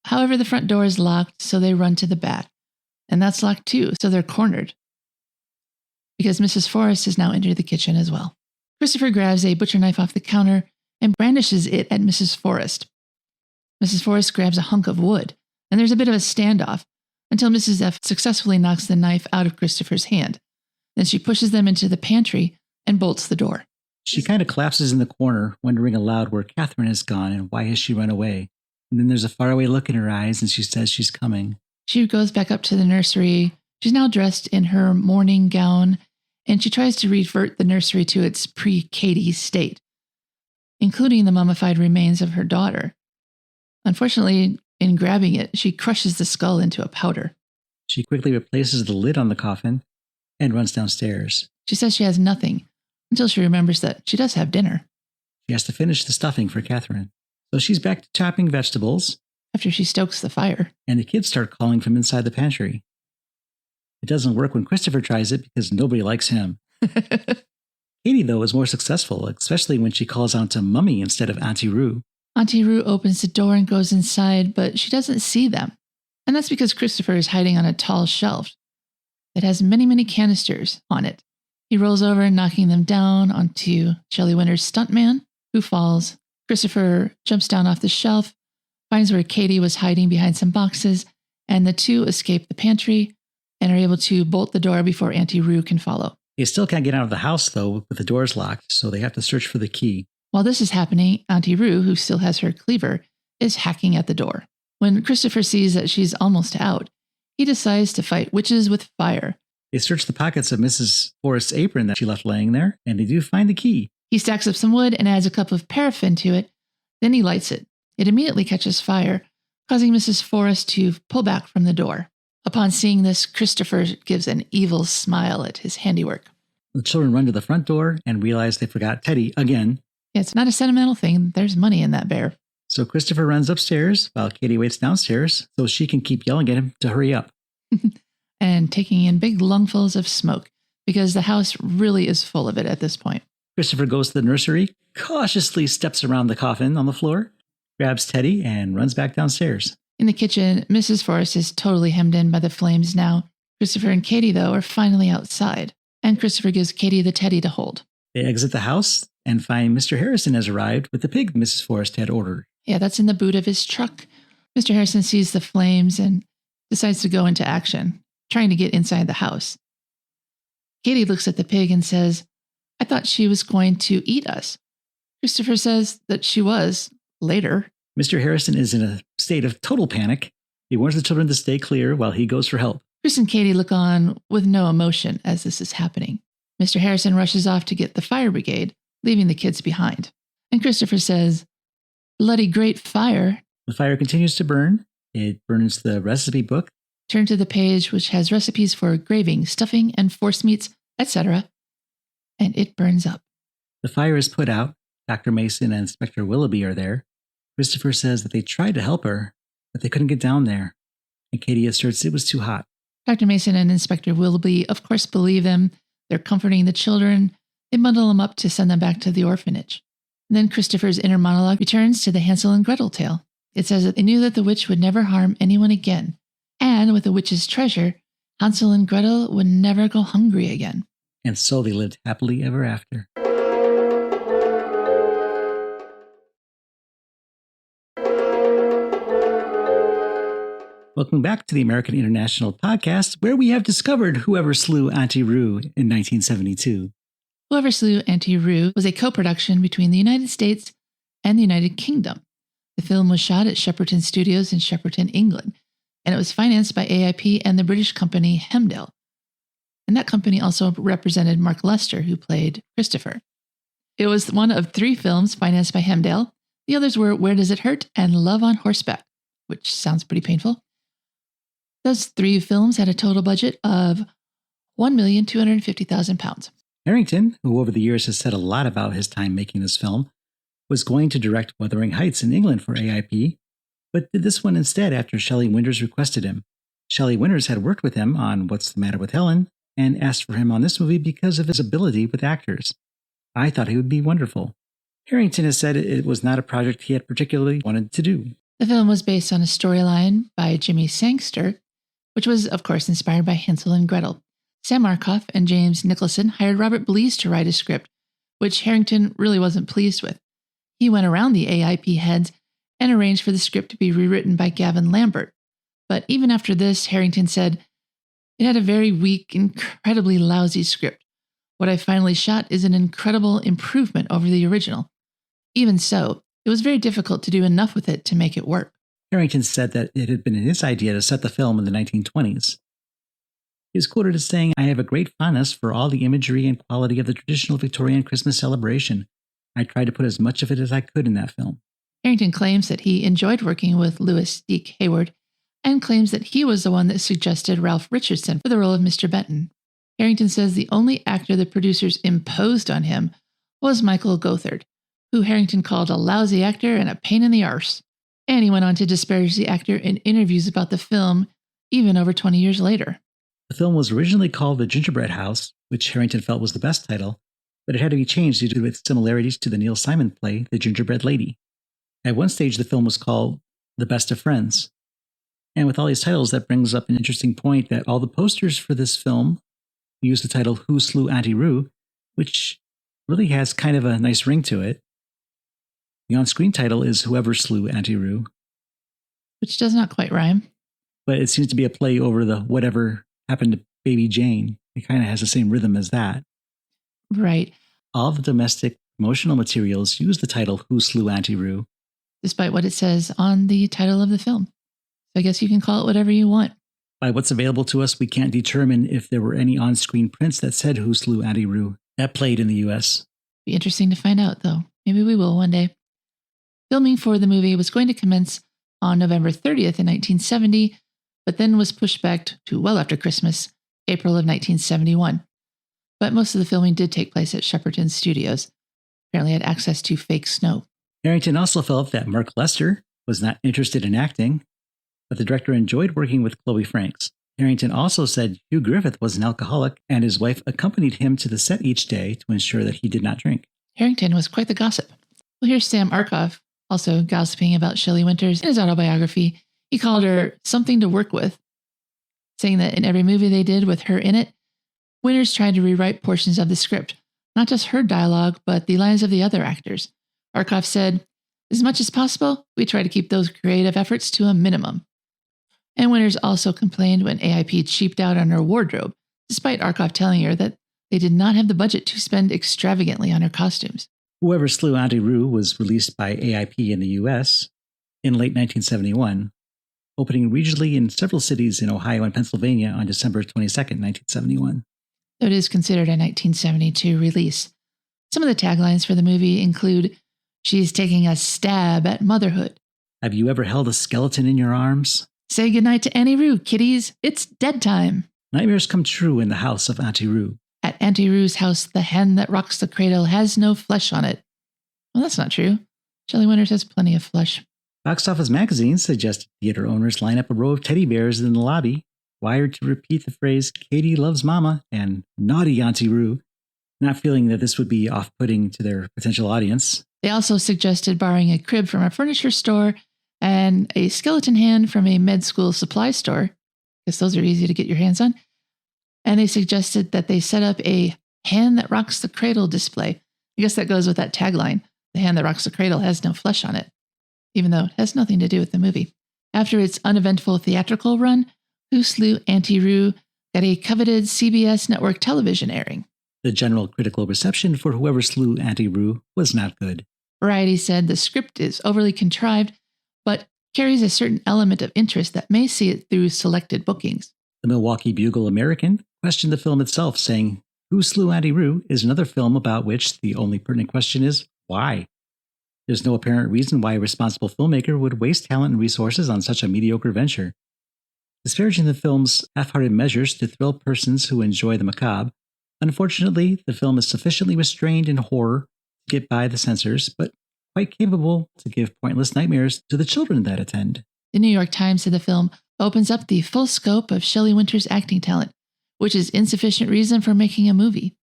However, the front door is locked, so they run to the back. And that's locked too, so they're cornered. Because Mrs. Forrest has now entered the kitchen as well. Christopher grabs a butcher knife off the counter and brandishes it at Mrs. Forrest. Mrs. Forrest grabs a hunk of wood, and there's a bit of a standoff until Mrs. F successfully knocks the knife out of Christopher's hand. Then she pushes them into the pantry and bolts the door. She kind of collapses in the corner, wondering aloud where Catherine has gone and why has she run away. And then there's a faraway look in her eyes, and she says she's coming. She goes back up to the nursery. She's now dressed in her morning gown, and she tries to revert the nursery to its pre-Katy state, including the mummified remains of her daughter. Unfortunately, in grabbing it, she crushes the skull into a powder. She quickly replaces the lid on the coffin and runs downstairs. She says she has nothing until she remembers that she does have dinner. She has to finish the stuffing for Catherine. So she's back to chopping vegetables. After she stokes the fire. And the kids start calling from inside the pantry. It doesn't work when Christopher tries it because nobody likes him. Katy, though, is more successful, especially when she calls out to Mummy instead of Auntie Roo. Auntie Roo opens the door and goes inside, but she doesn't see them. And that's because Christopher is hiding on a tall shelf. It has many, many canisters on it. He rolls over, knocking them down onto Shelley Winter's stuntman, who falls. Christopher jumps down off the shelf, finds where Katy was hiding behind some boxes, and the two escape the pantry and are able to bolt the door before Auntie Roo can follow. They still can't get out of the house, though, with the doors locked, so they have to search for the key. While this is happening, Auntie Roo, who still has her cleaver, is hacking at the door. When Christopher sees that she's almost out, he decides to fight witches with fire. They search the pockets of Mrs. Forrest's apron that she left laying there, and they do find the key. He stacks up some wood and adds a cup of paraffin to it. Then he lights it. It immediately catches fire, causing Mrs. Forrest to pull back from the door. Upon seeing this, Christopher gives an evil smile at his handiwork. The children run to the front door and realize they forgot Teddy again. Yeah, it's not a sentimental thing. There's money in that bear. So Christopher runs upstairs while Katy waits downstairs so she can keep yelling at him to hurry up. And taking in big lungfuls of smoke because the house really is full of it at this point. Christopher goes to the nursery, cautiously steps around the coffin on the floor, grabs Teddy, and runs back downstairs. In the kitchen, Mrs. Forrest is totally hemmed in by the flames now. Christopher and Katy, though, are finally outside, and Christopher gives Katy the teddy to hold. They exit the house and find Mr. Harrison has arrived with the pig Mrs. Forrest had ordered. Yeah, that's in the boot of his truck. Mr. Harrison sees the flames and decides to go into action, trying to get inside the house. Katy looks at the pig and says, "I thought she was going to eat us." Christopher says that she was, later. Mr. Harrison is in a state of total panic. He warns the children to stay clear while he goes for help. Chris and Katy look on with no emotion as this is happening. Mr. Harrison rushes off to get the fire brigade, leaving the kids behind. And Christopher says, "Bloody great fire." The fire continues to burn. It burns the recipe book. Turn to the page which has recipes for graving, stuffing, and forcemeats, etc. And it burns up. The fire is put out. Dr. Mason and Inspector Willoughby are there. Christopher says that they tried to help her, but they couldn't get down there. And Katy asserts it was too hot. Dr. Mason and Inspector Willoughby, of course, believe them. They're comforting the children. They bundle them up to send them back to the orphanage. And then Christopher's inner monologue returns to the Hansel and Gretel tale. It says that they knew that the witch would never harm anyone again. And with the witch's treasure, Hansel and Gretel would never go hungry again. And so they lived happily ever after. Welcome back to the American International Podcast, where we have discovered Whoever Slew Auntie Roo in 1972. Whoever Slew Auntie Roo was a co-production between the United States and the United Kingdom. The film was shot at Shepperton Studios in Shepperton, England, and it was financed by AIP and the British company Hemdale. And that company also represented Mark Lester, who played Christopher. It was one of 3 films financed by Hemdale. The others were Where Does It Hurt and Love on Horseback, which sounds pretty painful. Those 3 films had a total budget of £1,250,000. Harrington, who over the years has said a lot about his time making this film, was going to direct Wuthering Heights in England for AIP, but did this one instead after Shelley Winters requested him. Shelley Winters had worked with him on What's the Matter with Helen and asked for him on this movie because of his ability with actors. I thought he would be wonderful. Harrington has said it was not a project he had particularly wanted to do. The film was based on a storyline by Jimmy Sangster, which was, of course, inspired by Hansel and Gretel. Sam Arkoff and James Nicholson hired Robert Blees to write a script, which Harrington really wasn't pleased with. He went around the AIP heads and arranged for the script to be rewritten by Gavin Lambert. But even after this, Harrington said, "It had a very weak, incredibly lousy script. What I finally shot is an incredible improvement over the original. Even so, it was very difficult to do enough with it to make it work." Harrington said that it had been his idea to set the film in the 1920s. He is quoted as saying, "I have a great fondness for all the imagery and quality of the traditional Victorian Christmas celebration. I tried to put as much of it as I could in that film." Harrington claims that he enjoyed working with Louis Deke Heyward and claims that he was the one that suggested Ralph Richardson for the role of Mr. Benton. Harrington says the only actor the producers imposed on him was Michael Gothard, who Harrington called a lousy actor and a pain in the arse. And he went on to disparage the actor in interviews about the film, even over 20 years later. The film was originally called The Gingerbread House, which Harrington felt was the best title, but it had to be changed due to its similarities to the Neil Simon play, The Gingerbread Lady. At one stage, the film was called The Best of Friends. And with all these titles, that brings up an interesting point that all the posters for this film use the title Who Slew Auntie Roo, which really has kind of a nice ring to it. The on-screen title is Whoever Slew Auntie Roo, which does not quite rhyme. But it seems to be a play over the whatever happened to Baby Jane. It kind of has the same rhythm as that. Right. All the domestic promotional materials use the title Who Slew Auntie Roo, despite what it says on the title of the film. So I guess you can call it whatever you want. By what's available to us, we can't determine if there were any on-screen prints that said Who Slew Auntie Roo that played in the U.S. Be interesting to find out, though. Maybe we will one day. Filming for the movie was going to commence on November 30th in 1970, but then was pushed back to well after Christmas, April of 1971. But most of the filming did take place at Shepperton Studios. Apparently had access to fake snow. Harrington also felt that Mark Lester was not interested in acting, but the director enjoyed working with Chloe Franks. Harrington also said Hugh Griffith was an alcoholic, and his wife accompanied him to the set each day to ensure that he did not drink. Harrington was quite the gossip. Well, here's Sam Arkoff, also gossiping about Shelley Winters in his autobiography. He called her something to work with, saying that in every movie they did with her in it, Winters tried to rewrite portions of the script, not just her dialogue, but the lines of the other actors. Arkoff said, "As much as possible, we try to keep those creative efforts to a minimum." And Winters also complained when AIP cheaped out on her wardrobe, despite Arkoff telling her that they did not have the budget to spend extravagantly on her costumes. Whoever Slew Auntie Roo was released by AIP in the U.S. in late 1971, opening regionally in several cities in Ohio and Pennsylvania on December 22nd, 1971. Though it is considered a 1972 release. Some of the taglines for the movie include, "She's taking a stab at motherhood." "Have you ever held a skeleton in your arms?" "Say goodnight to Auntie Roo, kiddies. It's dead time." "Nightmares come true in the house of Auntie Roo." "At Auntie Roo's house, the hen that rocks the cradle has no flesh on it." Well, that's not true. Shelley Winters has plenty of flesh. Box Office Magazine suggested theater owners line up a row of teddy bears in the lobby, wired to repeat the phrase "Katy loves Mama" and "Naughty Auntie Roo," not feeling that this would be off-putting to their potential audience. They also suggested borrowing a crib from a furniture store and a skeleton hand from a med school supply store, because those are easy to get your hands on. And they suggested that they set up a hand that rocks the cradle display. I guess that goes with that tagline. The hand that rocks the cradle has no flesh on it, even though it has nothing to do with the movie. After its uneventful theatrical run, Who Slew Auntie Roo got a coveted CBS network television airing. The general critical reception for Whoever Slew Auntie Roo was not good. Variety said the script is overly contrived, but carries a certain element of interest that may see it through selected bookings. The Milwaukee Bugle-American questioned the film itself, saying, "Who Slew Auntie Roo is another film about which the only pertinent question is, why? There's no apparent reason why a responsible filmmaker would waste talent and resources on such a mediocre venture." Disparaging the film's half-hearted measures to thrill persons who enjoy the macabre, unfortunately, the film is sufficiently restrained in horror to get by the censors, but quite capable to give pointless nightmares to the children that attend. The New York Times said the film opens up the full scope of Shelley Winters' acting talent, which is insufficient reason for making a movie.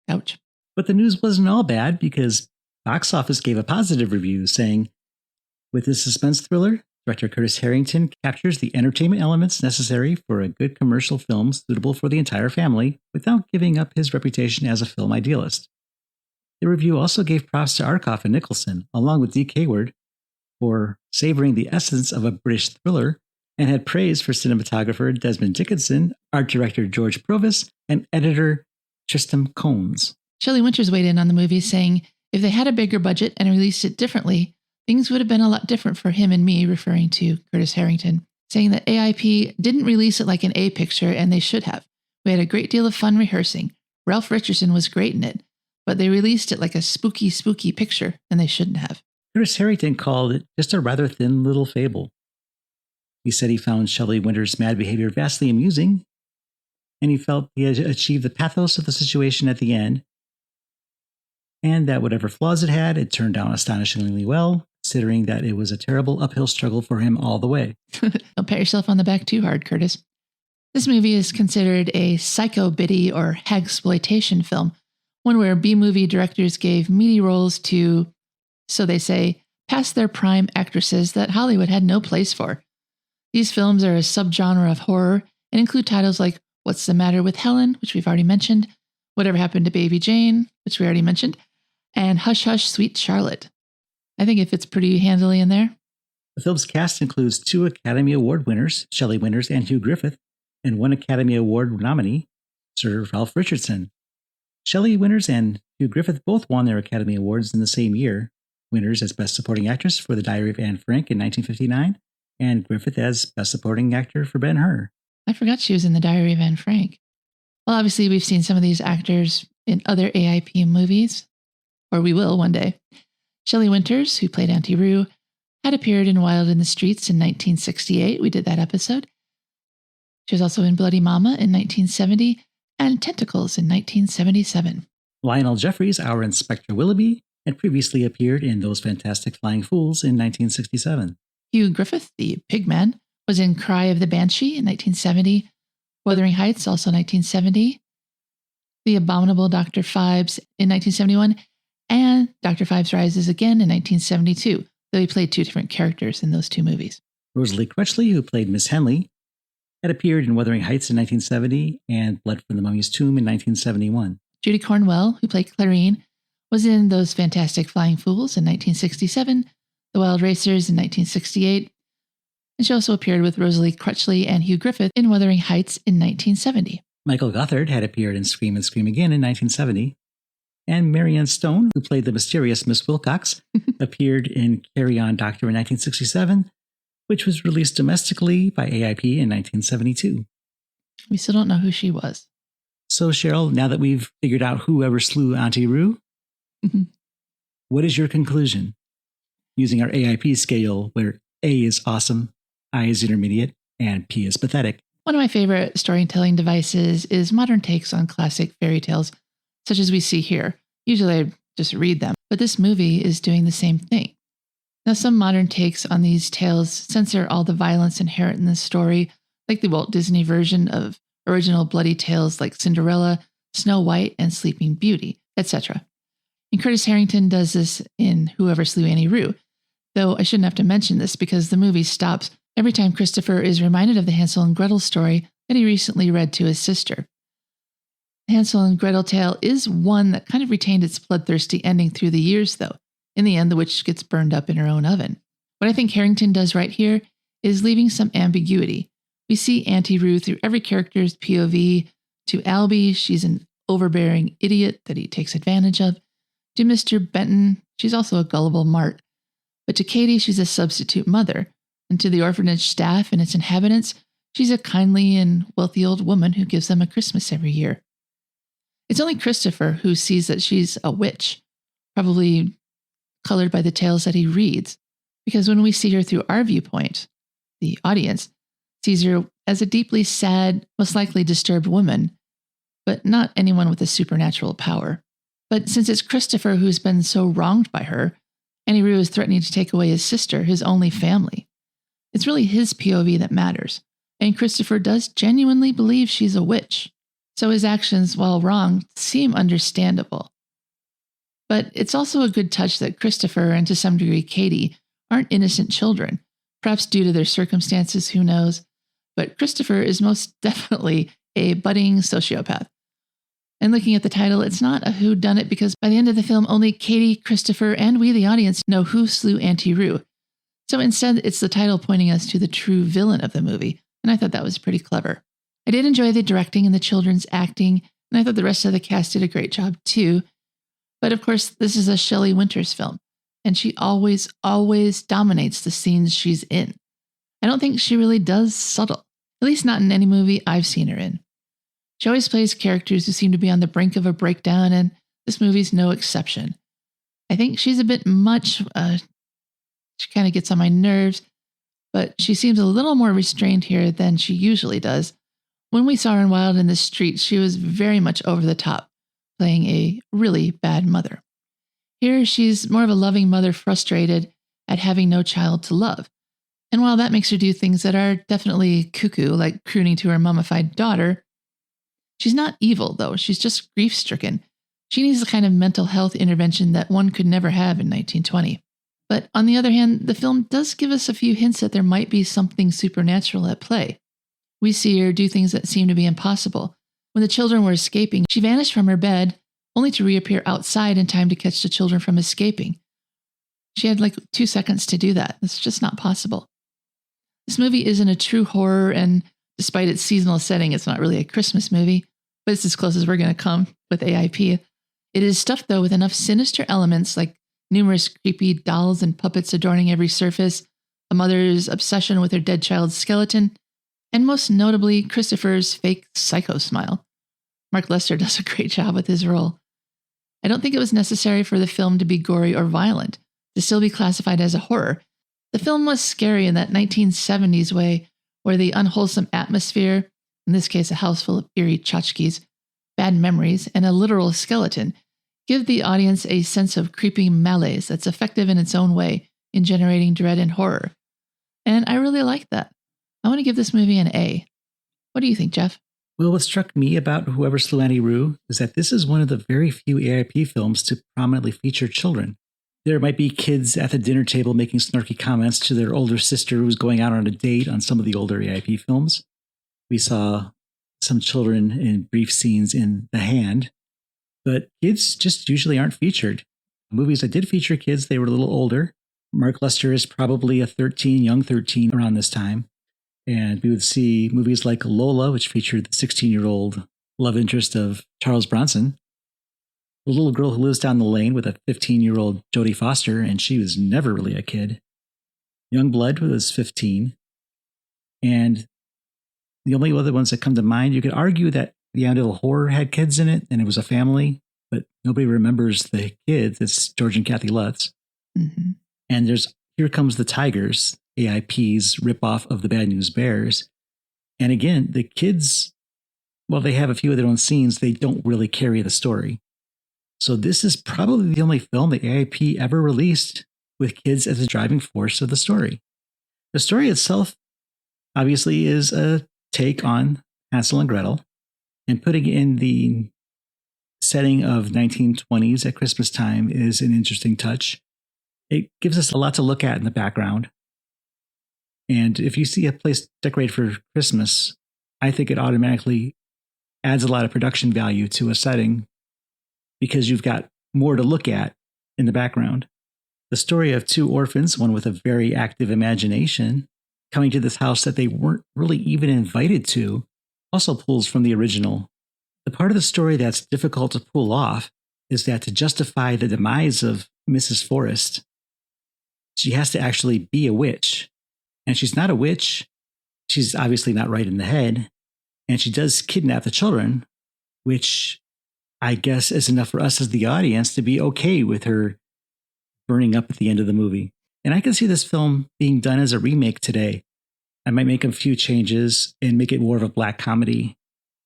Ouch. But the news wasn't all bad, because Box Office gave a positive review, saying, "With this suspense thriller, director Curtis Harrington captures the entertainment elements necessary for a good commercial film suitable for the entire family without giving up his reputation as a film idealist. The review also gave props to Arkoff and Nicholson, along with D. Heyward, for savoring the essence of a British thriller, and had praise for cinematographer Desmond Dickinson, art director George Provis, and editor Tristram Coombs. Shelley Winters weighed in on the movie, saying, if they had a bigger budget and released it differently, things would have been a lot different for him and me, referring to Curtis Harrington, saying that AIP didn't release it like an A picture, and they should have. We had a great deal of fun rehearsing. Ralph Richardson was great in it, but they released it like a spooky, spooky picture, and they shouldn't have. Curtis Harrington called it just a rather thin little fable. He said he found Shelley Winters' mad behavior vastly amusing, and he felt he had achieved the pathos of the situation at the end, and that whatever flaws it had, it turned out astonishingly well, considering that it was a terrible uphill struggle for him all the way. Don't pat yourself on the back too hard, Curtis. This movie is considered a psycho-biddy or hagsploitation film, one where B-movie directors gave meaty roles to, so they say, past their prime actresses that Hollywood had no place for. These films are a subgenre of horror and include titles like What's the Matter with Helen, which we've already mentioned, Whatever Happened to Baby Jane, which we already mentioned, and Hush Hush Sweet Charlotte. I think it fits pretty handily in there. The film's cast includes 2 Academy Award winners, Shelley Winters and Hugh Griffith, and 1 Academy Award nominee, Sir Ralph Richardson. Shelley Winters and Hugh Griffith both won their Academy Awards in the same year, Winters as Best Supporting Actress for The Diary of Anne Frank in 1959, and Griffith as Best Supporting Actor for Ben-Hur. I forgot she was in The Diary of Anne Frank. Well, obviously, we've seen some of these actors in other AIP movies, or we will one day. Shelley Winters, who played Auntie Roo, had appeared in Wild in the Streets in 1968. We did that episode. She was also in Bloody Mama in 1970 and Tentacles in 1977. Lionel Jeffries, our Inspector Willoughby, had previously appeared in Those Fantastic Flying Fools in 1967. Hugh Griffith, the Pigman, was in Cry of the Banshee in 1970, Wuthering Heights, also 1970, The Abominable Dr. Phibes in 1971, and Dr. Phibes Rises again in 1972, though he played 2 different characters in those 2 movies. Rosalie Crutchley, who played Miss Henley, had appeared in Wuthering Heights in 1970 and Blood from the Mummy's Tomb in 1971. Judy Cornwell, who played Clarine, was in Those Fantastic Flying Fools in 1967, The Wild Racers in 1968, and she also appeared with Rosalie Crutchley and Hugh Griffith in Wuthering Heights in 1970. Michael Gothard had appeared in Scream and Scream Again in 1970, and Marianne Stone, who played the mysterious Miss Wilcox, appeared in Carry On Doctor in 1967, which was released domestically by AIP in 1972. We still don't know who she was. So, Cheryl, now that we've figured out whoever slew Auntie Roo, what is your conclusion? Using our AIP scale, where A is awesome, I is intermediate, and P is pathetic. One of my favorite storytelling devices is modern takes on classic fairy tales, such as we see here. Usually I just read them, but this movie is doing the same thing. Now, some modern takes on these tales censor all the violence inherent in the story, like the Walt Disney version of original bloody tales like Cinderella, Snow White, and Sleeping Beauty, etc. And Curtis Harrington does this in Whoever Slew Auntie Roo, though I shouldn't have to mention this because the movie stops every time Christopher is reminded of the Hansel and Gretel story that he recently read to his sister. The Hansel and Gretel tale is one that kind of retained its bloodthirsty ending through the years, though. In the end, the witch gets burned up in her own oven. What I think Harrington does right here is leaving some ambiguity. We see Auntie Roo through every character's POV. To Albie, she's an overbearing idiot that he takes advantage of. To Mr. Benton, she's also a gullible mart. But to Katy, she's a substitute mother. And to the orphanage staff and its inhabitants, she's a kindly and wealthy old woman who gives them a Christmas every year. It's only Christopher who sees that she's a witch, probably colored by the tales that he reads, because when we see her through our viewpoint, the audience sees her as a deeply sad, most likely disturbed woman, but not anyone with a supernatural power. But since it's Christopher who's been so wronged by her, Auntie Roo is threatening to take away his sister, his only family. It's really his POV that matters, and Christopher does genuinely believe she's a witch. So his actions, while wrong, seem understandable. But it's also a good touch that Christopher, and to some degree Katy, aren't innocent children, perhaps due to their circumstances, who knows. But Christopher is most definitely a budding sociopath. And looking at the title, it's not a whodunit because by the end of the film, only Katy, Christopher, and we, the audience, know who slew Auntie Roo. So instead, it's the title pointing us to the true villain of the movie. And I thought that was pretty clever. I did enjoy the directing and the children's acting, and I thought the rest of the cast did a great job too. But of course, this is a Shelley Winters film, and she always dominates the scenes she's in. I don't think she really does subtle, at least not in any movie I've seen her in. She always plays characters who seem to be on the brink of a breakdown, and this movie's no exception. I think she's a bit much. She kind of gets on my nerves, but she seems a little more restrained here than she usually does. When we saw her in Wild in the Street, she was very much over the top, playing a really bad mother. Here, she's more of a loving mother frustrated at having no child to love. And while that makes her do things that are definitely cuckoo, like crooning to her mummified daughter, she's not evil, though. She's just grief-stricken. She needs the kind of mental health intervention that one could never have in 1920. But on the other hand, the film does give us a few hints that there might be something supernatural at play. We see her do things that seem to be impossible. When the children were escaping, she vanished from her bed, only to reappear outside in time to catch the children from escaping. She had like 2 seconds to do that. It's just not possible. This movie isn't a true horror, and despite its seasonal setting, it's not really a Christmas movie, but it's as close as we're going to come with AIP. It is stuffed, though, with enough sinister elements like numerous creepy dolls and puppets adorning every surface, a mother's obsession with her dead child's skeleton, and most notably, Christopher's fake psycho smile. Mark Lester does a great job with his role. I don't think it was necessary for the film to be gory or violent, to still be classified as a horror. The film was scary in that 1970s way, where the unwholesome atmosphere, in this case a house full of eerie tchotchkes, bad memories, and a literal skeleton, give the audience a sense of creeping malaise that's effective in its own way in generating dread and horror. And I really like that. I want to give this movie an A. What do you think, Jeff? Well, what struck me about Whoever Slew Auntie Roo is that this is one of the very few AIP films to prominently feature children. There might be kids at the dinner table making snarky comments to their older sister who's going out on a date on some of the older AIP films. We saw some children in brief scenes in The Hand, but kids just usually aren't featured. Movies that did feature kids, they were a little older. Mark Lester is probably a young 13 around this time. And we would see movies like Lola, which featured the 16-year-old love interest of Charles Bronson. The little girl who lives down the lane with a 15-year-old Jodie Foster, and she was never really a kid. Young Blood was 15. And the only other ones that come to mind, you could argue that The Amityville Horror had kids in it, and it was a family, but nobody remembers the kids. It's George and Kathy Lutz. Mm-hmm. And there's Here Comes the Tigers, AIP's ripoff of the Bad News Bears. And again, the kids, while they have a few of their own scenes, they don't really carry the story. So this is probably the only film that AIP ever released with kids as the driving force of the story. The story itself, obviously, is a take on Hansel and Gretel, and putting it in the setting of 1920s at Christmas time is an interesting touch. It gives us a lot to look at in the background. And if you see a place decorated for Christmas, I think it automatically adds a lot of production value to a setting because you've got more to look at in the background. The story of two orphans, one with a very active imagination, coming to this house that they weren't really even invited to, also pulls from the original. The part of the story that's difficult to pull off is that to justify the demise of Mrs. Forrest, she has to actually be a witch. And she's not a witch. She's obviously not right in the head. And she does kidnap the children, which I guess is enough for us as the audience to be okay with her burning up at the end of the movie. And I can see this film being done as a remake today. I might make a few changes and make it more of a black comedy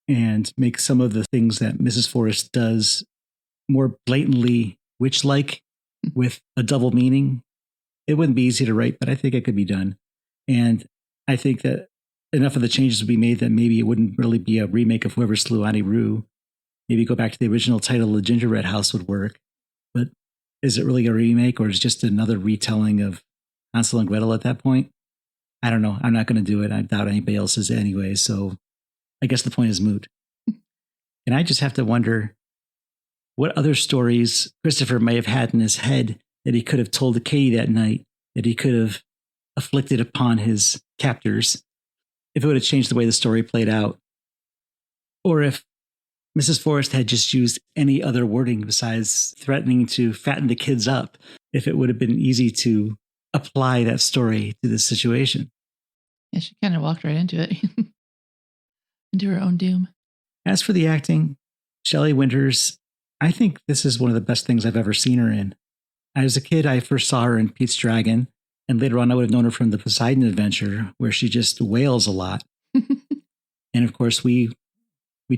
and make some of the things that Mrs. Forrest does more blatantly witch-like with a double meaning. It wouldn't be easy to write, but I think it could be done. And I think that enough of the changes would be made that maybe it wouldn't really be a remake of Whoever Slew Auntie Roo. Maybe go back to the original title, The Gingerbread House, would work. But is it really a remake, or is it just another retelling of Hansel and Gretel at that point? I don't know. I'm not going to do it. I doubt anybody else is anyway. So I guess the point is moot. And I just have to wonder what other stories Christopher may have had in his head that he could have told to Katy that night, that he could have afflicted upon his captors, if it would have changed the way the story played out. Or if Mrs. Forrest had just used any other wording besides threatening to fatten the kids up, if it would have been easy to apply that story to this situation. Yeah, she kind of walked right into it, into her own doom. As for the acting, Shelley Winters, I think this is one of the best things I've ever seen her in. As a kid, I first saw her in Pete's Dragon, and later on I would have known her from the Poseidon Adventure, where she just wails a lot. And of course, we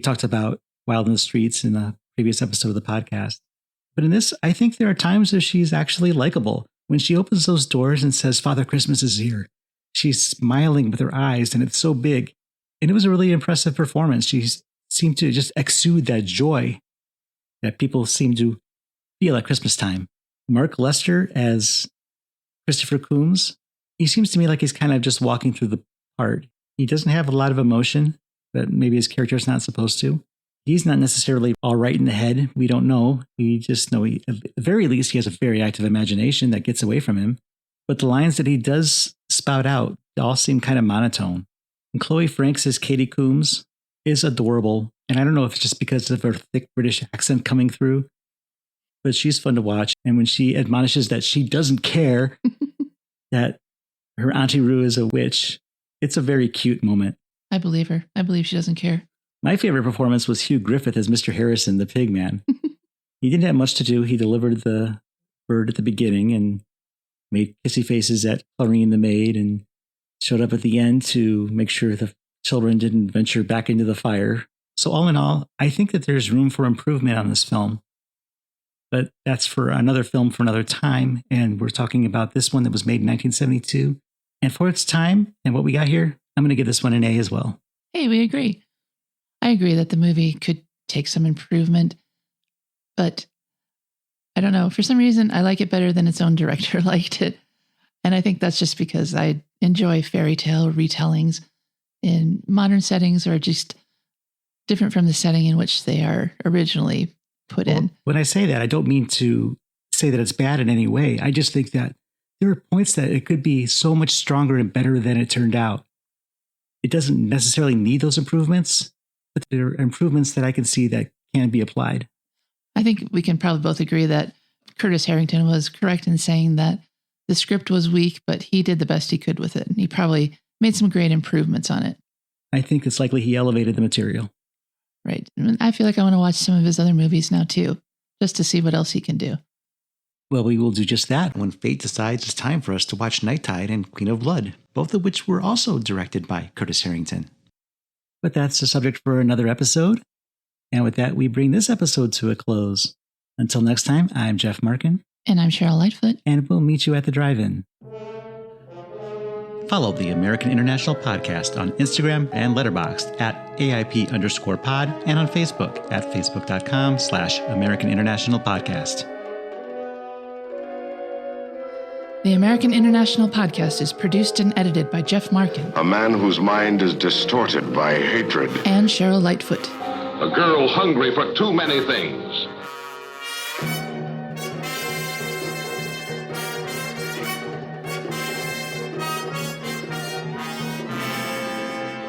talked about Wild in the Streets in a previous episode of the podcast. But in this, I think there are times where she's actually likable. When she opens those doors and says, Father Christmas is here, she's smiling with her eyes, and it's so big. And it was a really impressive performance. She seemed to just exude that joy that people seem to feel at Christmas time. Mark Lester as Christopher Coombs, he seems to me like he's kind of just walking through the part. He doesn't have a lot of emotion, but maybe his character is not supposed to. He's not necessarily all right in the head. We don't know. We just know at the very least, he has a very active imagination that gets away from him. But the lines that he does spout out all seem kind of monotone. And Chloe Franks as Katy Coombs is adorable. And I don't know if it's just because of her thick British accent coming through, but she's fun to watch. And when she admonishes that she doesn't care that her Auntie Roo is a witch, it's a very cute moment. I believe her. I believe she doesn't care. My favorite performance was Hugh Griffith as Mr. Harrison, the Pigman. He didn't have much to do. He delivered the bird at the beginning and made kissy faces at Clarine the maid and showed up at the end to make sure the children didn't venture back into the fire. So all in all, I think that there's room for improvement on this film. But that's for another film for another time. And we're talking about this one that was made in 1972. And for its time and what we got here, I'm going to give this one an A as well. Hey, we agree. I agree that the movie could take some improvement, but I don't know. For some reason, I like it better than its own director liked it. And I think that's just because I enjoy fairy tale retellings in modern settings or just different from the setting in which they are originally put in. When I say that, I don't mean to say that it's bad in any way. I just think that there are points that it could be so much stronger and better than it turned out. It doesn't necessarily need those improvements, but there are improvements that I can see that can be applied. I think we can probably both agree that Curtis Harrington was correct in saying that the script was weak, but he did the best he could with it. And he probably made some great improvements on it. I think it's likely he elevated the material. Right. And I feel like I want to watch some of his other movies now, too, just to see what else he can do. Well, we will do just that when fate decides it's time for us to watch Night Tide and Queen of Blood, both of which were also directed by Curtis Harrington. But that's a subject for another episode. And with that, we bring this episode to a close. Until next time, I'm Jeff Markin. And I'm Cheryl Lightfoot. And we'll meet you at the drive-in. Follow the American International Podcast on Instagram and Letterboxd at AIP_pod and on Facebook at facebook.com/American International Podcast. The American International Podcast is produced and edited by Jeff Markin. A man whose mind is distorted by hatred. And Cheryl Lightfoot. A girl hungry for too many things.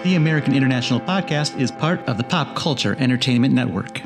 The American International Podcast is part of the Pop Culture Entertainment Network.